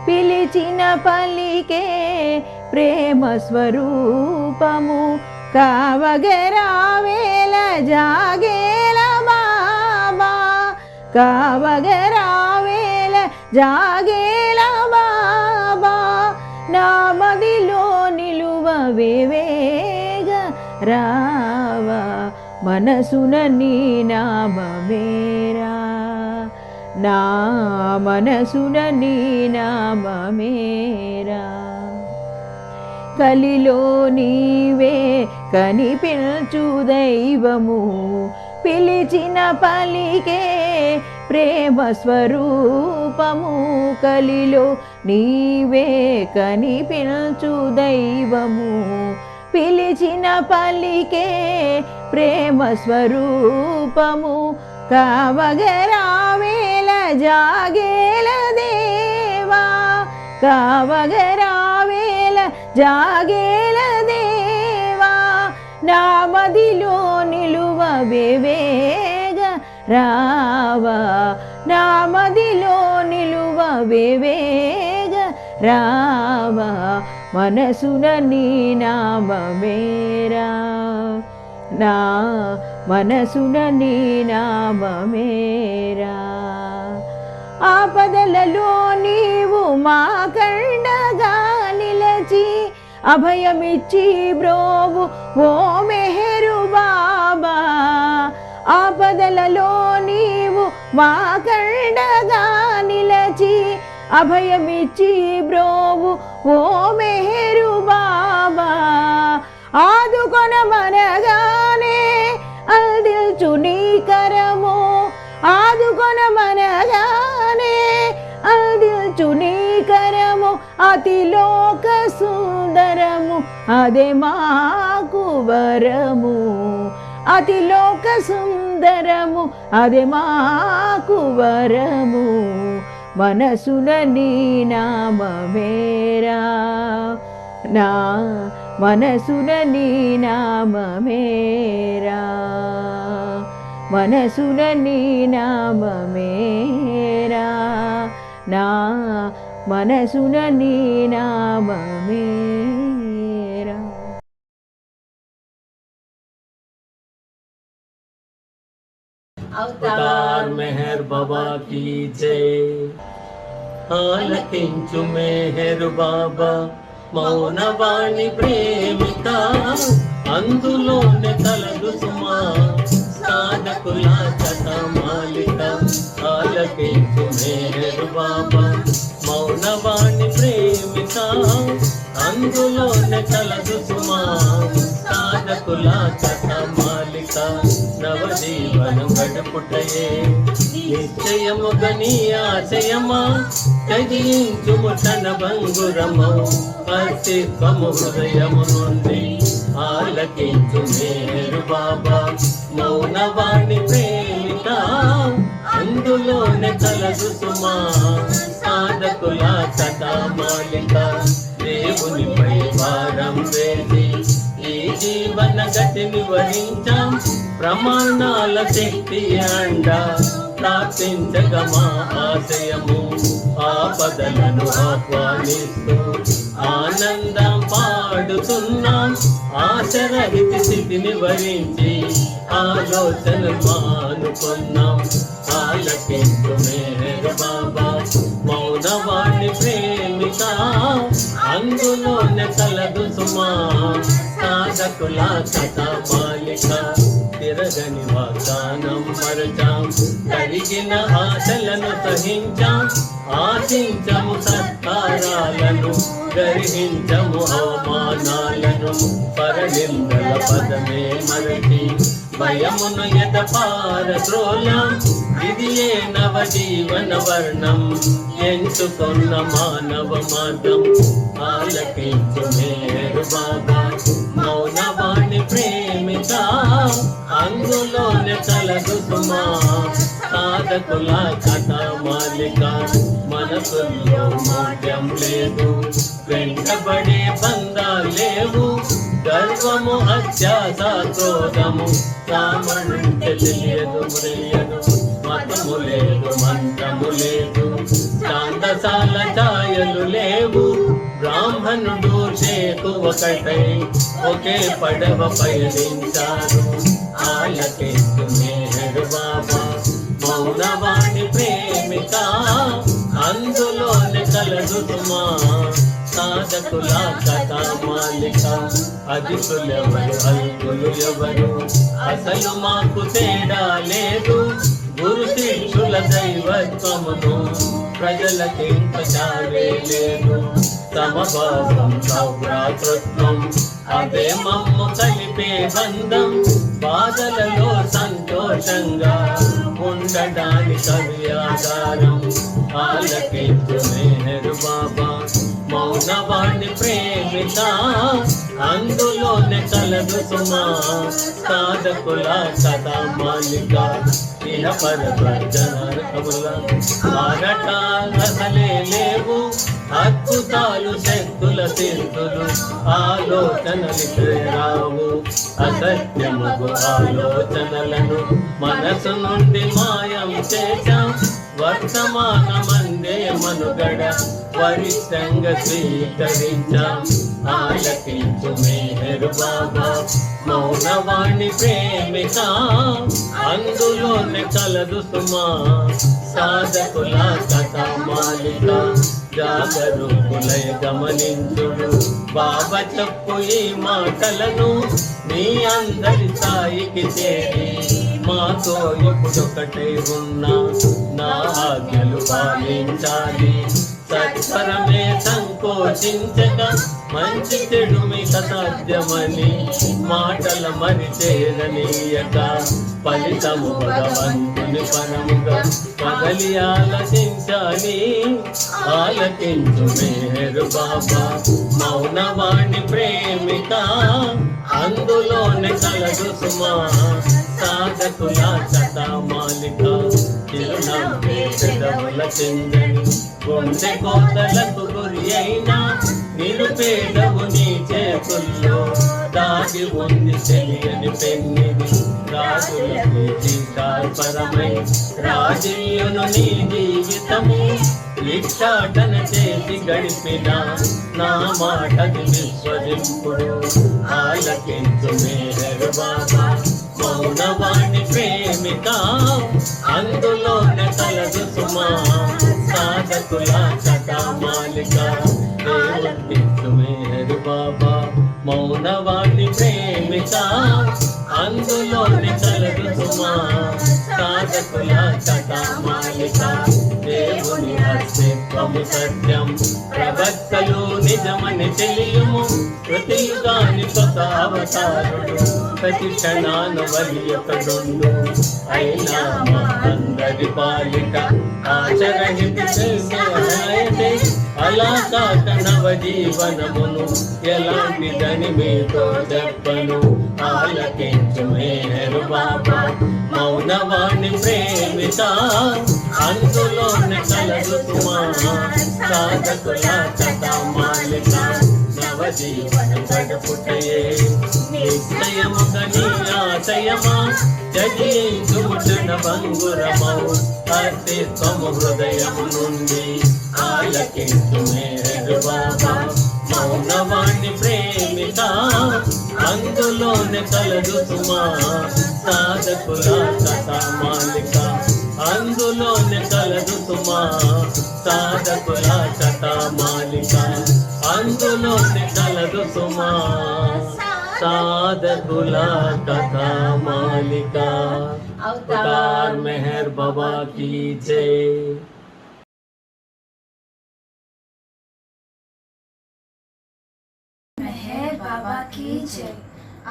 పిలిచిన పలికే ప్రేమ స్వరూపము కావగరావేల జాగేల బాబా కావగరావేల జాగేల బాబా నా మదిలో నిలువవేవేగ రావా మనసున నీ నామమేరా నా మనసున నీ నామమేరా కలిలో నీవే కనిపించు దైవము పిలిచిన పలికే ప్రేమ స్వరూపము కలిలో నీవే కనిపించు దైవము పిలిచిన పలికే ప్రేమ స్వరూపము కావగరావేల జాగేల దేవా కావగరావేల జాగేల దేవా నా మదిలో నిలువవేవేగ రావా నా మదిలో నిలువవేవేగ రావా మనసున నీ నామమేరా నా మనసున నీ నామమేరా ఆపదలలో నీవు మా కండగా నిలచి అభయమిచ్చి బ్రోవు ఓ మెహరు బాబా ఆపదలలో నీవు మా కండగా నిలచి అభయమిచ్చి బ్రోవు ఓ మెహరు బాబా ఆదుకొనమనగానే అందించు నీ కరము ఆదుకొనమనగానే అందించు నీ కరము అతిలోక సుందరము అదే మాకు వరము అతిలోక సుందరము అదే మాకు వరము మనసున నీ నామమేరా నా మనసున నీ నామమేరా మనసున నీ నామమేరా నా మనసున నీ నామమేరా అవతార్ మెహర్ బాబా की जय ఆలకించు మెహర్ బాబా మౌనవాణి ప్రేమిక అందులోనే కలదు సుమా సాధకుల చతమాలిక ఆలకించు మెహర్ బాబా మౌనవాణి ప్రేమిక అందులోనే కలదు సుమా సాధకుల చతమాలిక నవజీవనం గడుపుటయే నిశ్చయముగని ఆశయమా తగించుము తన బంగురమౌ అస్తిత్వము హృదయము నుండి ఆలకించు మేరు బాబా మౌనవాణి ప్రేమిక అందులోనే కలదు సుమా సాధకుల కథామాలిక దేవునిపై భారం వేసి ఈ జీవన గతిని వహించాం ప్రమాణాల శక్తి అండ ప్రార్థించగా మా ఆశయము ఆపదలను ఆహ్వానిస్తూ ఆనందం పాడుతున్నాం ఆశరహిత స్థితిని వరించి ఆలోచన మానుకున్నాం ఆలకించు మేరు బాబా మౌనవాణి ప్రేమిక అందులోనే కలదు సుమా సాధకుల కథ మాలిక తిరగని వాగ్దానం మరచాం కరిగిన ఆశలను సహించాం ఆశించము సత్కారాలను గ్రహించము అవమానాలను పరనిందల పదమే మరచి భయమును ఎదపారద్రోలం ఇది ఏ నవజీవన వర్ణం ఎంచుకున్న మానవ మార్గం ఆలకించు మేరు బాబా మౌనవాణి ప్రేమిక అందులోనే కలదు సుమా సాధకుల కథ మాలిక మనసుల్లో మౌఢ్యం లేదు వెంటబడే బంధాలు లేవు గర్వము అత్యాస క్రోధము కామనుంటే తెలియదు మతము లేదు మంత్రము లేదు చాందసాల ఛాయలు లేవు బ్రాహ్మణుడు చేతు ఒకటై ఒకే పడవ పయనించారు ఆలకించు మేరు బాబా మౌనవాణి ప్రేమిక అందులోనే కలదు సుమా సాధకుల కథ మాలిక అధికులెవరు అల్పులు ఎవరు అసలు మాకు తేడా లేదు గురు శిష్యుల దైవత్వమును ప్రజలకి చావే లేదు సమభావం సౌభ్రాతృత్వం అదే మమ్ము కలిపే బంధం బాధలలో సంతోషంగా ఉండడానికి అవి ఆధారం ఆలకించు మేరు బాబా మౌనవాణి ప్రేమిక అందులోనే కలదు సుమా సాధకుల కథ మాలిక ఇహ పరవర్జనముల ఆరటాలే లేవు అద్భుతాలు శక్తుల తీర్థులు ఆలోచనలు రావు అసత్యముగు ఆలోచనలను మనసు నుండి మాయం చేశాం వర్తమానమందే మనుగడ వరిష్టంగా స్వీకరించాం ఆలకించు మేరు బాబా మౌనవాణి ప్రేమిక అందులోనే కలదు సుమా సాధకుల కథ మాలిక జాగరూకులై గమనించుడు బాబా చెప్పు ఈ మాటలను మీ అందరి స్థాయికి చేరి మాతో ఇప్పుడొకటే ఉన్నా నా ఆజ్ఞలు పాలించాలి సత్వరమే సంకోచించగా మంచి చెడు మీకు సాధ్యమని మాటల మరి చేరనీయక ఫలితము భగవంతుని పరముగా పగలి ఆలకించాలి ఆలకించు మేరు బాబా మౌనవాణి ప్రేమిక అందులోనే కలదు సుమా సాధకుల కథ మాలిక చిరునవ్వే పెదవుల చెందని గుండె కోతలకు గురి అయినా నిరుపేదవు నీ చేతుల్లో దాగి ఉంది తెలియని పెన్నిది రాజులకు జీతాల్పరమై రాజీయును నీ జీవితము భిక్షాటన చేసి గడిపిన నా మాటది విశ్వజింపుడు ఆలకించు మేరు బాబా మౌనవాణి ప్రేమిక అందులోనే కలదు సుమా సాధకుల కథ మాలిక ఆలకించు మేరు బాబా మౌనవాణి ప్రేమిక అందులోనే కలదు సుమా సాధకుల కథ మాలిక దేవుని అస్తిత్వము సత్యం ప్రవక్తలు నిజమని తెలియము ప్రతియుగాని కొత్త అవతారుడు ప్రతి క్షణాన వలి ఒకడుండు అయినా మా అందరి పాలిక ఆచరణి అలా కాక నవజీవనమును ఎలాంటిదని మీతో చెప్పను ఆలకించు మేరు బాబా మౌనవాణి ప్రేమిక అందులోనే కలదు సుమా సాధకుల కథ మాలిక నవజీవన గడుపుటయే నిశ్చయముగా నీ ఆశయమా జయించుముటన భంగురమౌ అస్తిత్వము హృదయము నుండి ఆలకించు మేరు బాబా మౌనవాణి ప్రేమిక అందులోనే కలదు సుమా సాధకుల కథామాలిక అందులోనే కలదు సుమా సాధకుల కథామాలిక అందులోనే కలదు సుమా సాధకుల కథామాలిక అవతార్ మెహర్ బాబా की जय। मेहर बाबा की जय।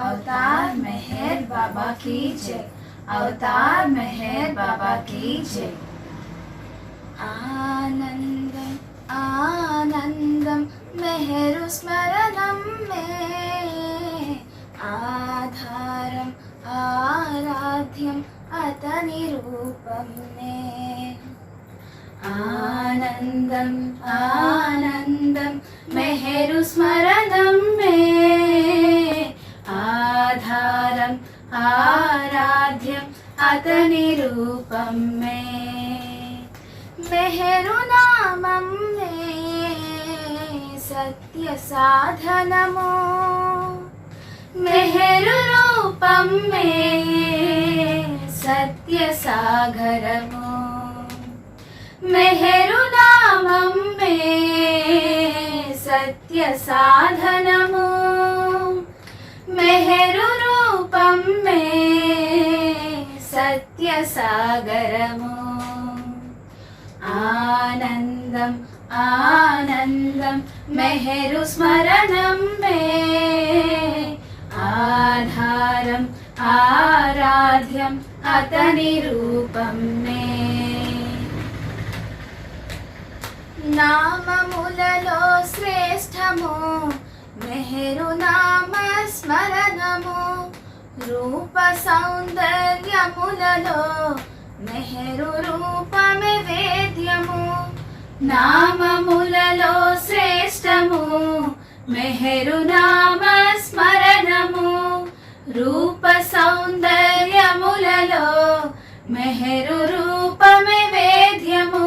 अवतार मेहर बाबा की जय। अवतार मेहर बाबा की जय। आनंदम आनंदम मेहरु स्मरणम में आधारम आराध्यम अतनि रूपम में आनंदम आनंदम मेहरु स्मरणम में आधारम आराध्यम अतनि रूपम में मेहरु नामम में सत्य साधनमो मेहरु रूपम में सत्य सागरमो मेहरु नामम में सत्य साधनमो मेहरु रूपम में सत्य सागरमो आनंदम आनंदम मेहरु स्मरणम में आधारम आराध्यम अतनि रूपम में नाममुలలో శ్రేష్టము మెహరు నామ స్మరణము రూప సౌందర్యములలో మెహరు రూపమే వేద్యము నామములలో శ్రేష్టము మెహరు నామ స్మరణము రూప సౌందర్యములలో మెహరు రూపమే వేద్యము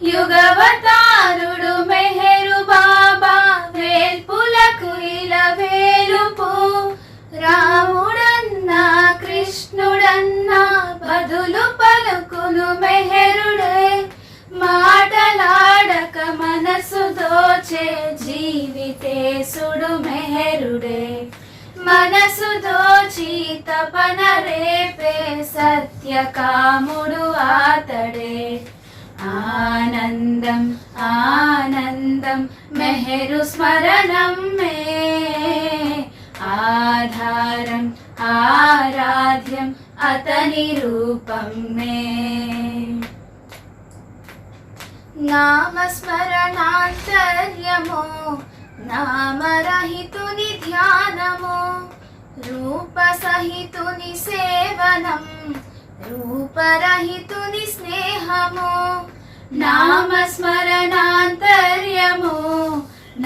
యుగవతారుడు మెహరు బాబా వేల్పులకు ఇలా వేలుపు రాముడన్నా కృష్ణుడన్నా బదులు పలుకును మెహరుడే మాటలాడక మనసు దోచే జీవితేశుడు మెహరుడే మనసు దోచి తపన రేపే సత్యకాముడు ఆతడే आनंदम आनंदम मेहरु स्मरणम में आधारम आराध्यम अतनि रूपम में नाम स्मरणांतर्यमो नाम रहितुनि ध्यानमो रूप सहितुनि सेवनम रूपरहितुनि स्नेहमो नाम स्मरणांतर्यमो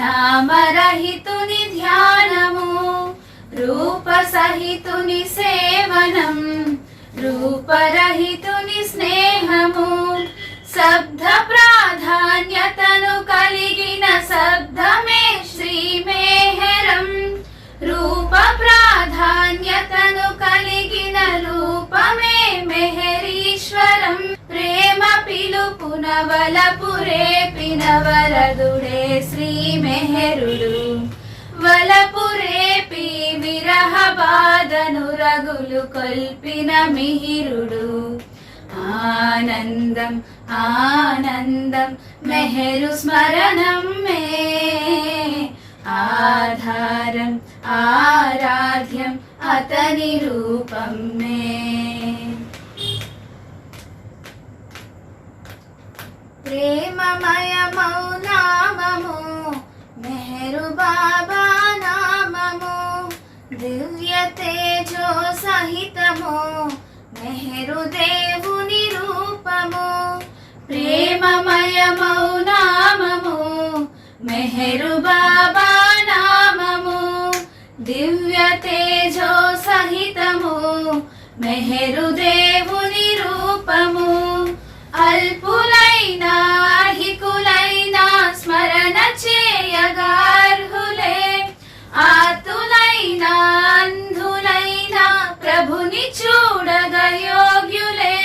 नामरहितुनि ध्यानमो रूपसहितुनि सेवनं रूपरहितुनि स्नेहमो शब्द प्राधान्यतनु कलिगिन शब्दमे श्रीमेहरं रूप प्राधान्यतनु कलिगिन रूपमे मेहरीश्वरं प्रेम पिलुपुन वलपुरे पिनवरदुडे श्रीमेहरुडु वलपुरेपि विरह बाधनु रगुलु कोल्पिन मिहिरुडु आनंदम आनंदम मेहरु स्मरणम में आधारम आराध्यम अतनि रूपम में प्रेममय मौनाममो मेहरु बाबा नाममो दिव्य तेजो सहितमो मेहरु దేవుని రూపము ప్రేమమయ మౌనామము మెహరు బాబా దివ్య తేజో సహితము మెహరు దేవుని రూపము అల్పులైన అహికులైన స్మరణ చేయగార్హులే ఆతులైన అంధులైన ప్రభుని చూడగ యోగ్యులే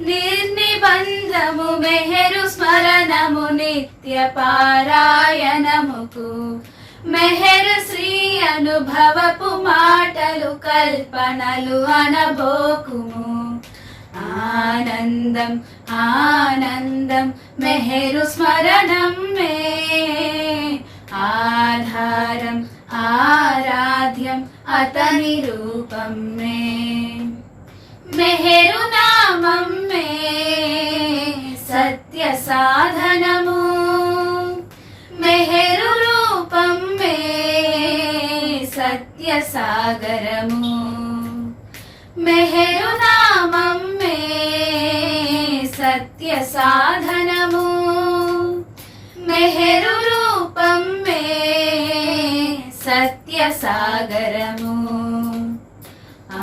నిర్నిబంధము మెహరు స్మరణము నిత్య పారాయణముకు మెహరు శ్రీ అనుభవపు మాటలు కల్పనలు అనబోకుము ఆనందం ఆనందం మెహరు స్మరణం మే ఆధారం ఆరాధ్యం అతని రూపం మే మెహరు నామం మే సత్య సాధనము మెహరు రూపం మే సత్య సాగరము మెహరు నామం మే సత్య సాధనము మెహరు రూపం మే సత్య సాగరము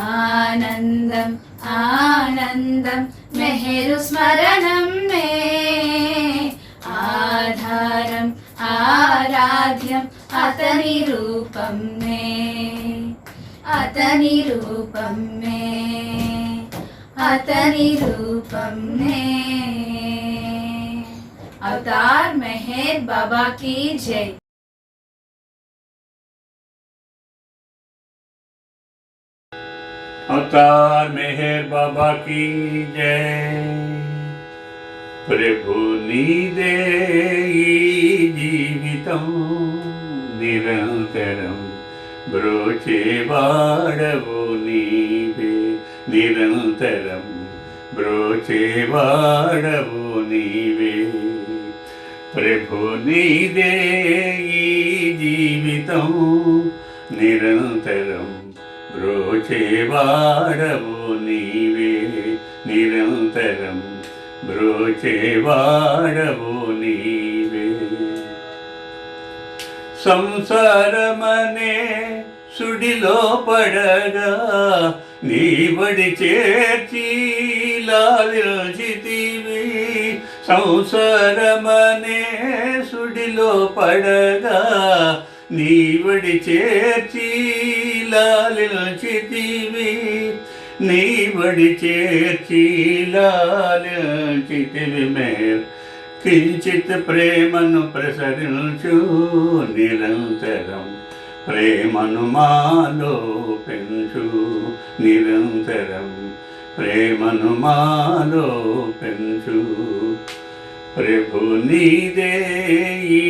ఆనందం ఆనందం మెహరు స్మరణం మే ఆధారం ఆరాధ్యం అతని రూపం మే అతని రూపం మే అతని రూపం మే అవతార్ మెహర్ బాబా की जय। अवतार मेहर बाबा की जय। प्रभु नीदे जीवितं निरंतरं ब्रोचेवाडवो नीवे निरंतरं ब्रोचेवाडवो नीवे प्रभु नीदे जीवितं निरंतरं ब्रोचेवाडवो नीवे निरंतरं ब्रोचेवाडवो नीवे సంసారమనే సుడిలో పడగా నీవడి చేర్చి లాలించితివి సంసారమనే సుడిలో పడగా నీవడి చేర్చి లాలించితివి నీవడి చేర్చి లాలించితివి మేర్ కించిత్ ప్రేమను ప్రసరించు నిరంతరం ప్రేమను మాలో పెంచు నిరంతరం ప్రేమను మాలో పెంచు ప్రభు నీదే ఈ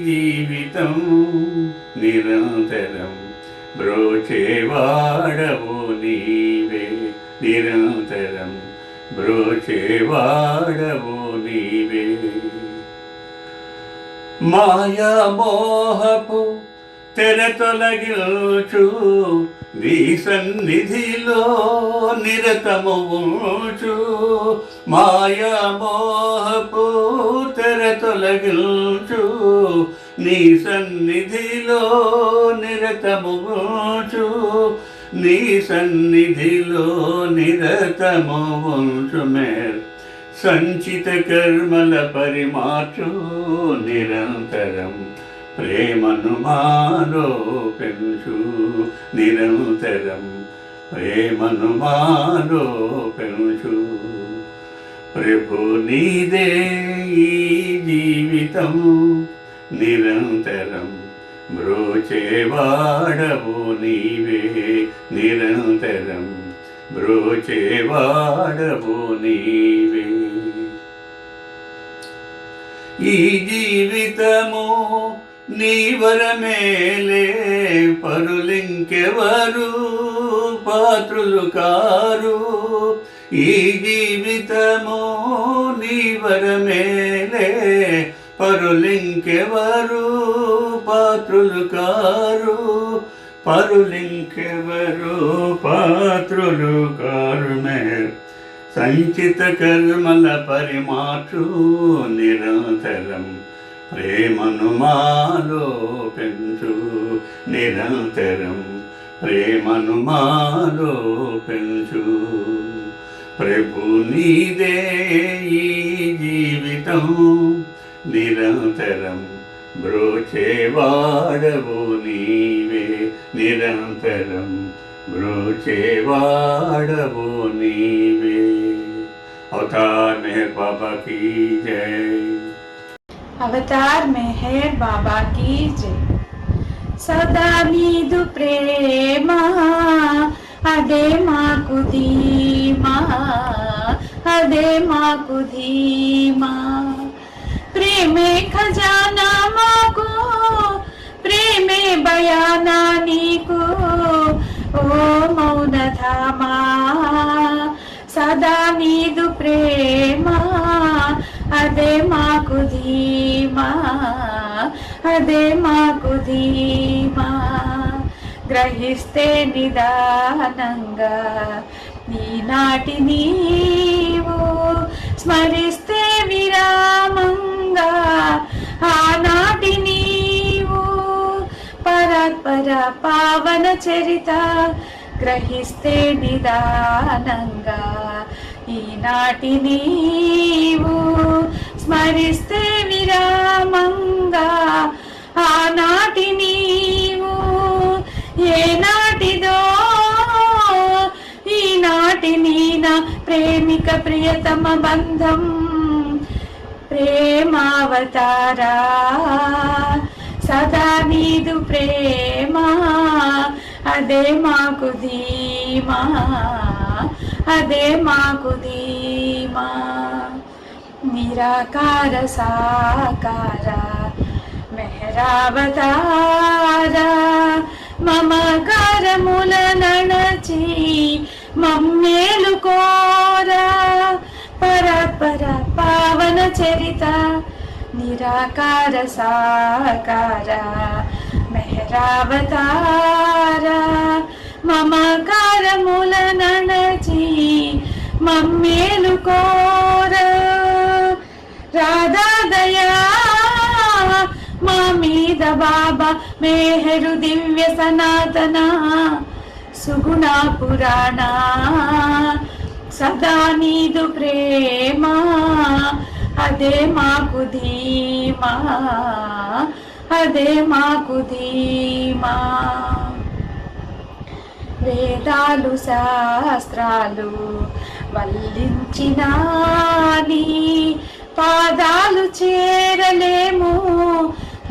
జీవితం నిరంతరం బ్రోచేవాడవు నీవే నిరంతరం బ్రోచేవాడవు నీవే మాయా మోహపు తెర తొలగించు నీ సన్నిధిలో నిరతము ఉంచు మాయా మోహపు తెర తొలగించు నీ సన్నిధిలో నిరతము ఉంచు నీ సన్నిధిలో నిరతము ఉంచు మేర్ సంచిత కర్మల పరిమార్చు నిరంతరం ప్రేమను మాలో పెంచు నిరంతరం ప్రేమను మాలో పెంచు ప్రభు నీదే ఈ జీవితం నిరంతరం బ్రోచేవాడవు నీవే నిరంతరం బ్రోచేవాడవు నీవే ఈ జీవితము నీ వరమేలే పరులింకెవరు పాత్రులు కారు ఈ జీవితము నీ వరమేలే పరులింకెవరు పాత్రులు కారు పరులింకెవరు పాత్రులు కారు మేర్ సంచిత కర్మల పరిమార్చు నిరంతరం ప్రేమను మాలో పెంచు నిరంతరం, ప్రేమను మాలో పెంచు. ప్రభు నీదే ఈ జీవితం, నిరంతరం బ్రోచేవాడవు నీవే, నిరంతరం బ్రోచేవాడవు నీవే. అవతార్ మెహర్ బాబా की जय. అవతార్ మెహర్ బాబా की जय. సదా నీదు ప్రేమ అదే మాకు ధీమా, అదే మాకు ధీమా. ప్రేమే ఖజానా మాకు, ప్రేమే బయానా నీకు, ఓ మౌనధామా. సదా నీదు ప్రేమ అదే మాకు ధీమా, అదే మాకు ధీమా. గ్రహిస్తే నిదానంగా ఈనాటి నీవు, స్మరిస్తే విరామంగా ఆనాటి నీవు. పరాత్పర పావన చరిత గ్రహిస్తే నిదానంగా ఈనాటి నీవు, స్మరిస్తే విరామంగా ఆనాటి నీవు. ఏనాటిదో ఈనాటి నీనా ప్రేమిక ప్రియతమ బంధం, ప్రేమావతారా. సదా నీదు ప్రేమ అదే మాకు ధీమా, అదే మాకు ధీమా. నిరాకార సాకార మెహరావతారా, మమకారముల నడచి మమ్మేలు కోరా. పరాత్పర పావన చరిత నిరాకార సాకార మెహరావతారా, మమకారముల నడచి మమ్మేలు కోరా. రాధా దయా మా మీద బాబా మేహరు దివ్య సనాతన సుగుణ పురాణ. సదా నీదు ప్రేమ అదే మాకు ధీమా, అదే మాకు ధీమా. వేదాలు శాస్త్రాలు వల్లించిన నీ పాదాలు చేరలేము,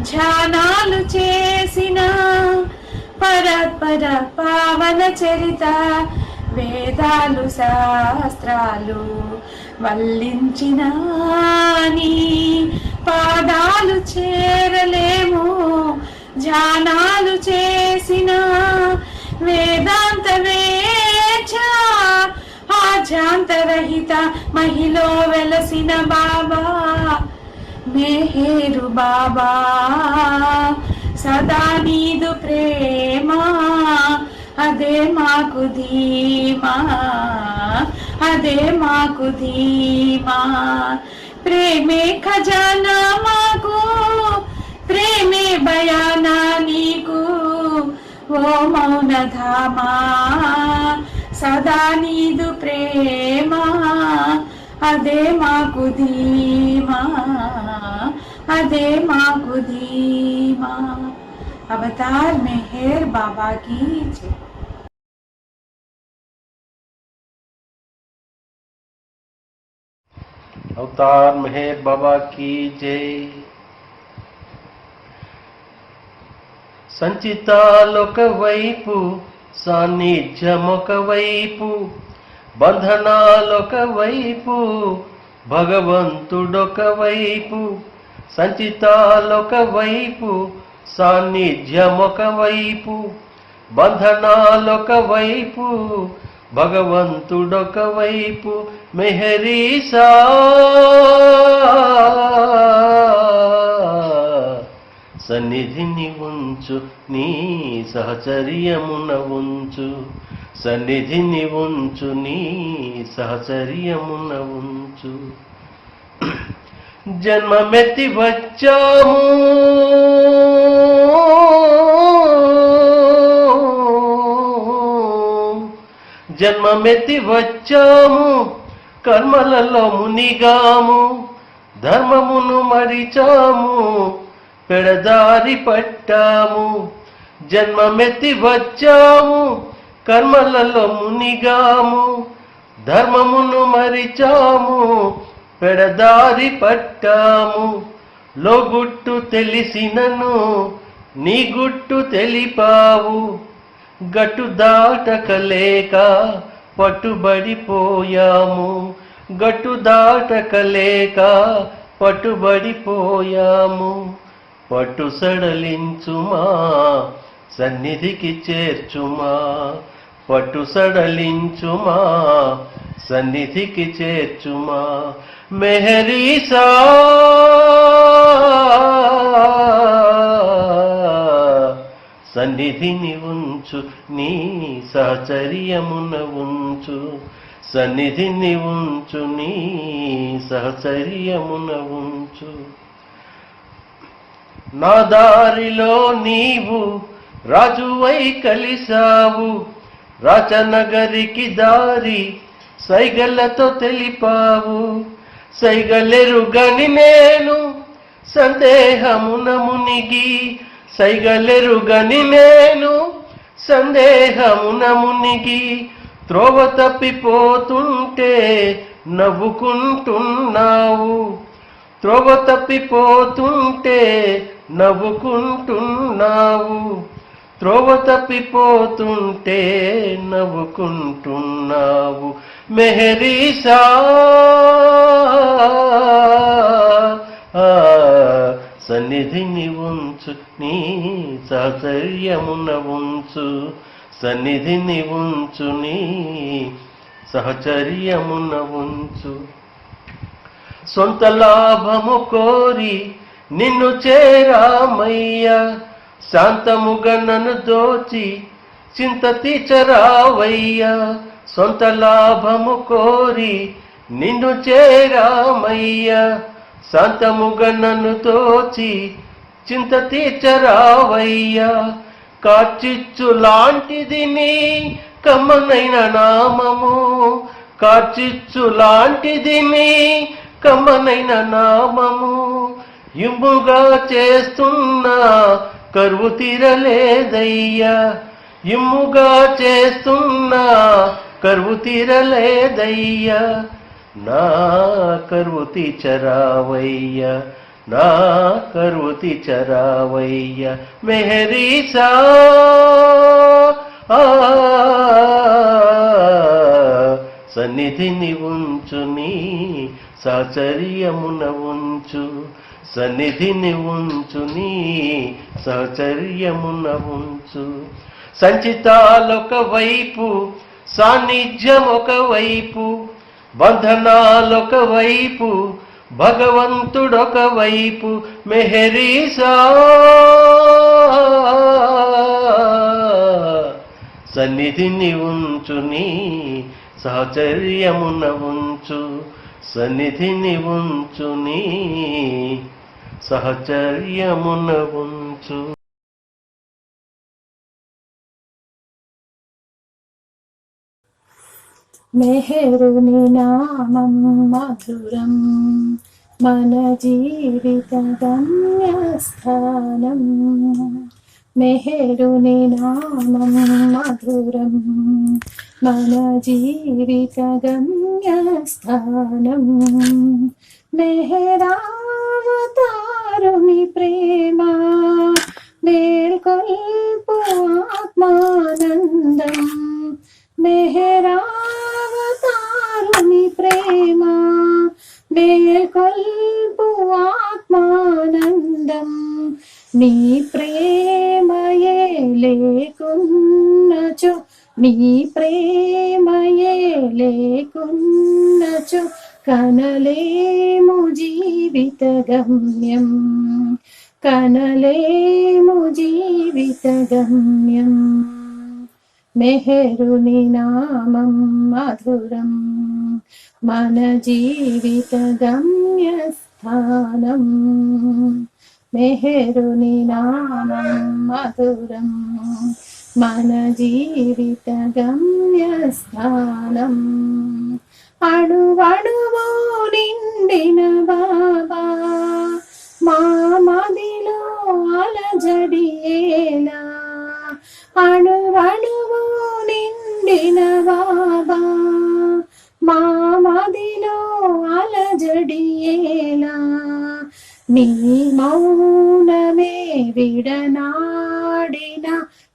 ధ్యానాలు చేసిన. పరత్పర పావన చరిత వేదాలు శాస్త్రాలు వల్లించిన నీ పాదాలు చేరలేము, ధ్యానాలు చేసిన. వేదాంత వేచ ఆధ్యాంతరహిత మహిలో వెలసిన బాబా మెహేరు బాబా. సదా నీదు ప్రేమ అదే మాకు ధీమా, అదే మాకు ధీమా. ప్రేమే ఖజానా మాకు, ప్రేమే బయానా నీకు, ఓ మౌనధామా. సదా నీదు ప్రేమ అదే మాకు ధీమా, అదే మాకు ధీమా. అవతార్ మెహర్ బాబా की जय. అవతార్ మెహర్ బాబా की जय. సంచితాలొక వైపు, సాన్నిధ్యమొక వైపు, బంధనాలొక వైపు, భగవంతుడొక వైపు. సంచితాలొక వైపు, సాన్నిధ్యమొక వైపు, బంధనాలొక వైపు, భగవంతుడొక వైపు. మెహరీసా సన్నిధిని ఉంచు, నీ సహచర్యమున ఉంచు. సన్నిధిని ఉంచు, నీ సహచర్యమున ఉంచు. జన్మమెత్తి వచ్చాము జన్మమెత్తి వచ్చాము కర్మలలో మునిగాము ధర్మమును మరిచాము పెడదారి పట్టాము జన్మమెత్తి వచ్చాము కర్మలలో మునిగాము ధర్మమును మరిచాము పెడదారి పట్టాము లోగుట్టు తెలిసినను నీ గుట్టు తెలిపావు గట్టు దాటకలేక పట్టుబడిపోయాము గట్టు దాటకలేక పట్టుబడిపోయాము పట్టు సడలించుమా సన్నిధికి చేర్చుమా పట్టు సడలించుమా సన్నిధికి చేర్చుమా మెహరీసా సన్నిధిని ఉంచు నీ సహచర్యమున ఉంచు సన్నిధిని ఉంచు నీ సహచర్యమున ఉంచు నా దారిలో నీవు రాజువై కలిసావు రాచనగరికి దారి సైగలతో తెలిపావు సైగలెరుగని నేను సందేహమున మునిగి సైగలెరుగని నేను సందేహమున మునిగి త్రోవ తప్పిపోతుంటే నవ్వుకుంటున్నావు త్రోవ తప్పిపోతుంటే నవ్వుకుంటున్నావు త్రోవ తప్పిపోతుంటే నవ్వుకుంటున్నావు మెహరీసా సన్నిధిని ఉంచు నీ సహచర్యమున ఉంచు సన్నిధిని ఉంచు నీ సహచర్యమున ఉంచు సొంత లాభము కోరి నిన్ను చేరామయ్యా శాంతముగా నన్ను దోచి చింత తీర్చరావయ్యా సొంత లాభము కోరి నిన్ను చేరామయ్యా శాంతముగా నన్ను దోచి చింత తీర్చరావయ్యా కార్చిచ్చు లాంటిది నీ కమ్మనైన నామము కార్చిచ్చు లాంటిది నీ కమ్మనైన నామము ఇమ్ముగా చేస్తున్నా కరువు తీరలేదయ్యా ఇమ్ముగా చేస్తున్నా కరువు తీరలేదయ్యా నా కరువు తీర్చరావయ్యా నా కరువు తీర్చరావయ్యా మెహరీసా సన్నిధిని ఉంచు నీ సహచర్యమున ఉంచు సన్నిధిని ఉంచు నీ సహచర్యమున ఉంచు సంచితాలొక వైపు సాన్నిధ్యం ఒకవైపు బంధనాలొక వైపు భగవంతుడొక వైపు మెహరీసా సన్నిధిని ఉంచు నీ సహచర్యమున ఉంచు సన్నిధిని ఉంచు నీ సహచర్యమున ఉంచు మెహరుని నామం మధురం మన జీవిత గమ్యస్థానం మెహరుని నామం మధురం మన జీవిత గమ్యస్థానం మెహరావతారుని ప్రేమ మేల్కొల్పు ఆత్మానందం మెహరావతారుని ప్రేమ మేల్కొల్పు ఆత్మానందం నీ ప్రేమయే లేకున్నచో నీ ప్రేమయే లేకున్నచో కనలేము జీవిత గమ్యం కనలేము జీవిత గమ్యం మెహరుని నామం మధురం మన జీవిత గమ్యస్థానం స్థానం మెహరుని నామం మధురం మన జీవిత గమ్యస్థానం అణువణువు నిండిన బాబా మా మదిలో అలజడియేలా అణువణువు నిండిన బాబా మా మదిలో అలజడియేలా నీ మౌనమే విడనాడిన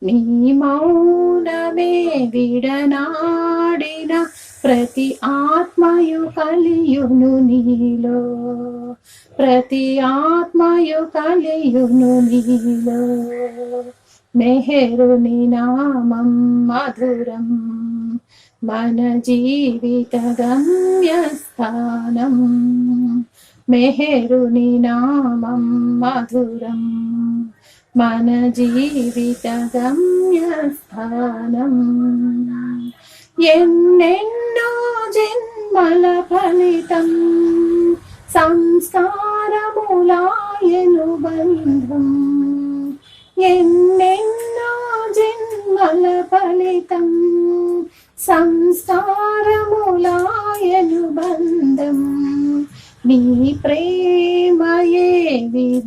నీ మౌనమే విడనాడిన ప్రతి ఆత్మయు కలియును నీలో ప్రతి ఆత్మయు కలియును నీలో మెహరుని నామం మధురం మన జీవిత గమ్యస్థానం మెహరుని నామం మధురం మన జీవిత గమ్యస్థానం ఎన్నెన్నో జన్మల ఫలితం సంస్కారములాయను బంధం ఎన్నెన్నో జన్మల ఫలితం సంస్కారములాయను బంధం నీ ప్రేమయే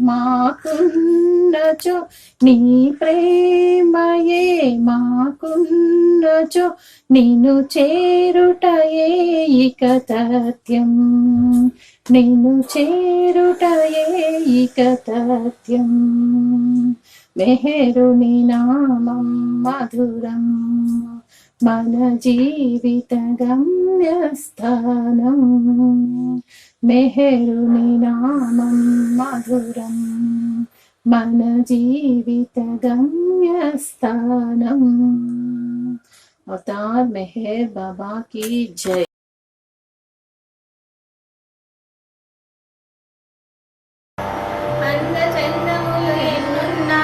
మాకున్నచో నీ ప్రేమయే మాకున్నచో నిన్ను చేరుటయే ఇక తథ్యం నిన్ను చేరుటయే ఇక తథ్యం మెహరుని నామం మధురం మన జీవిత గమ్యస్థానం మెహరుని నామం మధురం మన జీవిత గమ్యస్థానం అవతార్ మెహర్ బాబా की जय అందచందములు ఎన్నున్నా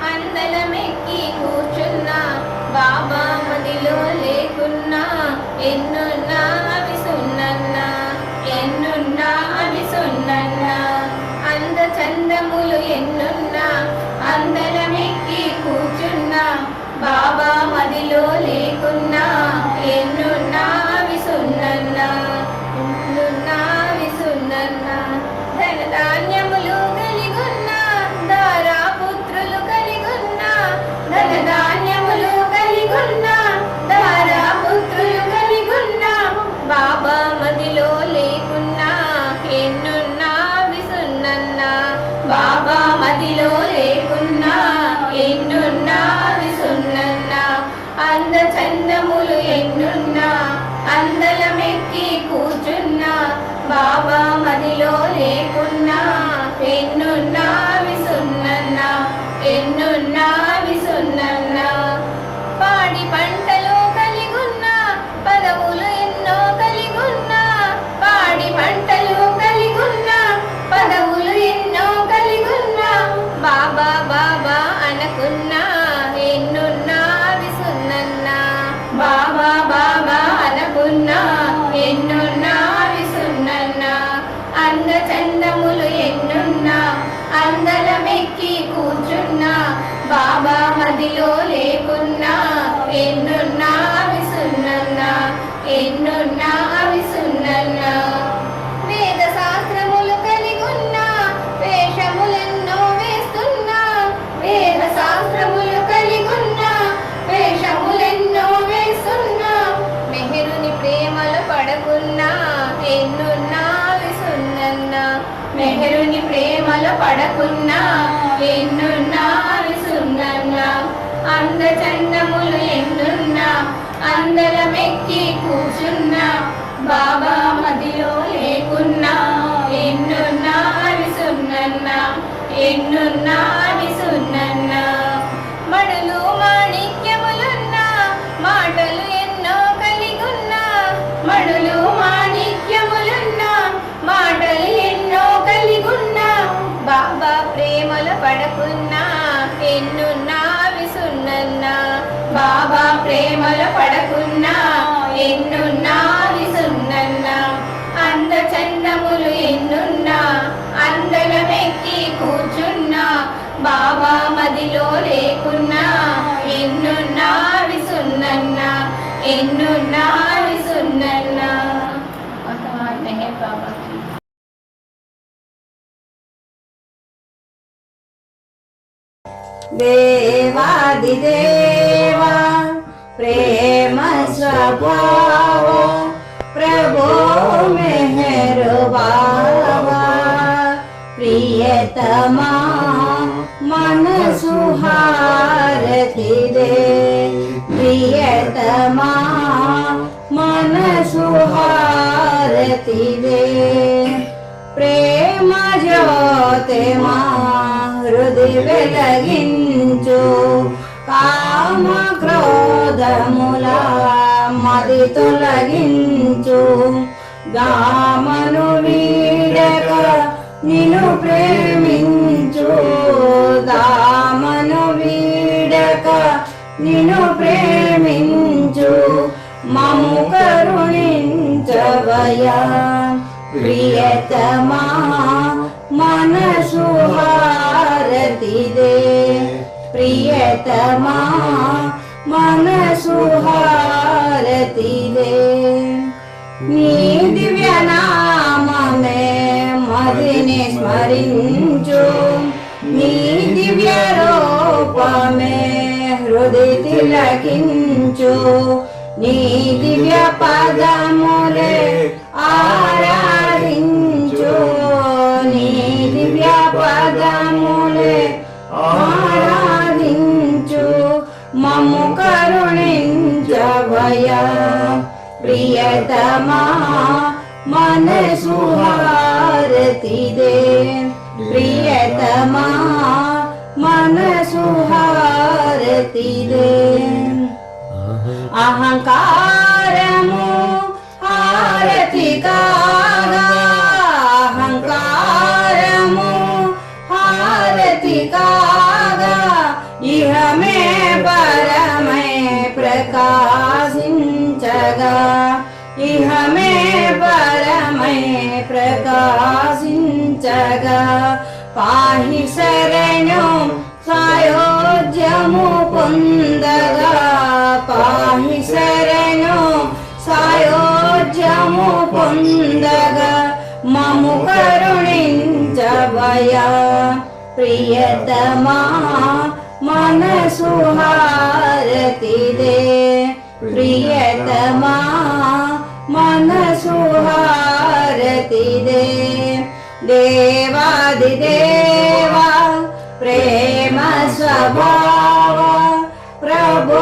అందలమెక్కి కూర్చున్నా బాబా మదిలో లేకున్నా ఎన్నున్నా అవి సున్నన్నా ఎన్నున్నా అవి సున్నన్నా అందచందములు ఎన్నున్నా అందలమెక్కి కూర్చున్నా బాబా మదిలో లేకున్నా ఎన్నున్నా అవి సున్నన్నా ఎన్నున్నా అవి సున్నన్నా ధనధాన్యములు కలిగున్నా దారాపుత్రులు కలిగున్నా ధనధాన్యములు కలిగున్నా దారాపుత్రులు కలిగున్నా బాబా మదిలో లేకున్నా ఎన్నున్నా విసున్నన్నా బాబా మదిలో లేకున్నా ఎన్నున్నా విసున్నన్నా అందచందములు ఎన్నున్నా అందలమెక్కి కూర్చున్నా బాబా మదిలో లేకున్నా ఎన్నున్నా విసున్నన్నా ఎన్నున్నా విసున్నన్నా పాడి పంటలు కలిగున్నా పదవులు ఎన్నో కలిగున్నా పాడి పంటలు కలిగున్నా పదవులు ఎన్నో కలిగున్నా బాబా బాబా అనుకున్నా ఎన్నున్నా విసున్నన్నా బాబా బాబా అనుకున్నా ఎన్నున్నా విసున్నన్నా అందచందములు ఎన్నున్నా అందలమెక్కి కూర్చున్నా బాబా మదిలో లేకున్నా ఎన్నున్నా విసున్నన్నా ఎన్నున్నా విసున్నన్నా వేద శాస్త్రములు కలిగున్నా వేషములెన్నో వేస్తున్నా వేద శాస్త్రములు కలిగున్నా వేషములెన్నో వేస్తున్నా మెహరుని ప్రేమలు పడకున్నా ఎన్నున్నా విసున్నన్నా మెహరుని ప్రేమలు పడకున్నా ఎన్నున్నా విసున్నన్నా అందచందములు ఎన్నున్నా అందలమెక్కి కూర్చున్నా బాబా మదిలో లేకున్నా ఎన్నున్నా విసున్నన్నా ఎన్నున్నా విసున్నన్నా మడులు మాణిక్యములున్నా మాటలు ఎన్నో కలిగున్నా మడులు మాణిక్యములున్నా మాటలు ఎన్నో కలిగున్నా బాబా ప్రేమలు పడకున్నా ఎన్నున్నా విసున్నన్నా బాబా ప్రేమలు పడకున్నా ఎన్నున్నా విసున్నన్నా అందచందములు ఎన్నున్నా లేకున్నా ఎన్నున్నావి సున్నన్నా ఎన్నున్నావి సున్నన్నా అవతార్ మెహర్ బాబా की దేవాదిదేవా ప్రేమ స్వభావ ప్రభో మెహర్ బాబా ప్రియతమా మనసు హారతి దే ప్రియతమా మనసు హారతి దే ప్రేమ జ్యోతి మా హృదయ వెలిగించు కామ క్రోధముల మది తొలగించు గామను వీడక నిన్ను ప్రేమించు దామను వీడక నిన్ను ప్రేమించు మము కరుణించవయా ప్రియతమా మనసు హారతి దే ప్రియతమా మనసు హారతి దే నీ దివ్య నామమే మదిని స్మరించు నీ దివ్య రూపమే హృదయ తిలకించు నీ దివ్య పదములే ఆరాధించు నీ దివ్య పదములే ఆరాధించు మమ్ము కరుణించవయా ప్రియతమా మనసు హారతి దే ప్రియతమా మనసు హారతి దే అహంకారము హారతి కాగా అహంకారము హారతి కాగా ఇహమే పరమై ప్రకాశించగా ఇహమే పరమై ప్రకాశించగా పాహి శరణ్యం సాయోజ్యము పొందగా పాహి శరణ్యం సాయోజ్యము పొందగా మము కరుణించవయా ప్రియతమా మనసు హారతి దే ప్రియతమా మనసు హారతి దే దేవాదిదేవా ప్రేమ స్వభావ ప్రభో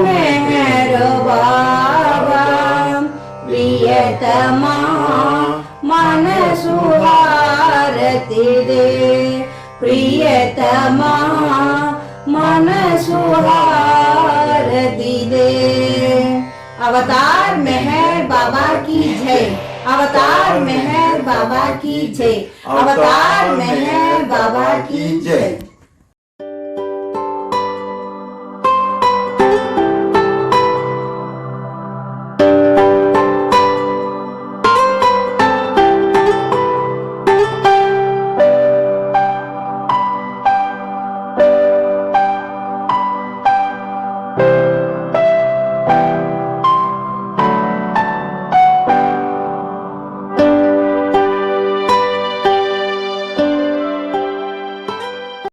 మెహర్ బాబా ప్రియతమా మనసు హారతి దే ప్రియతమా మనసు హారతి దే अवतार मेहर बाबा की जय अवतार मेहर बाबा की जय अवतार मेहर बाबा की जय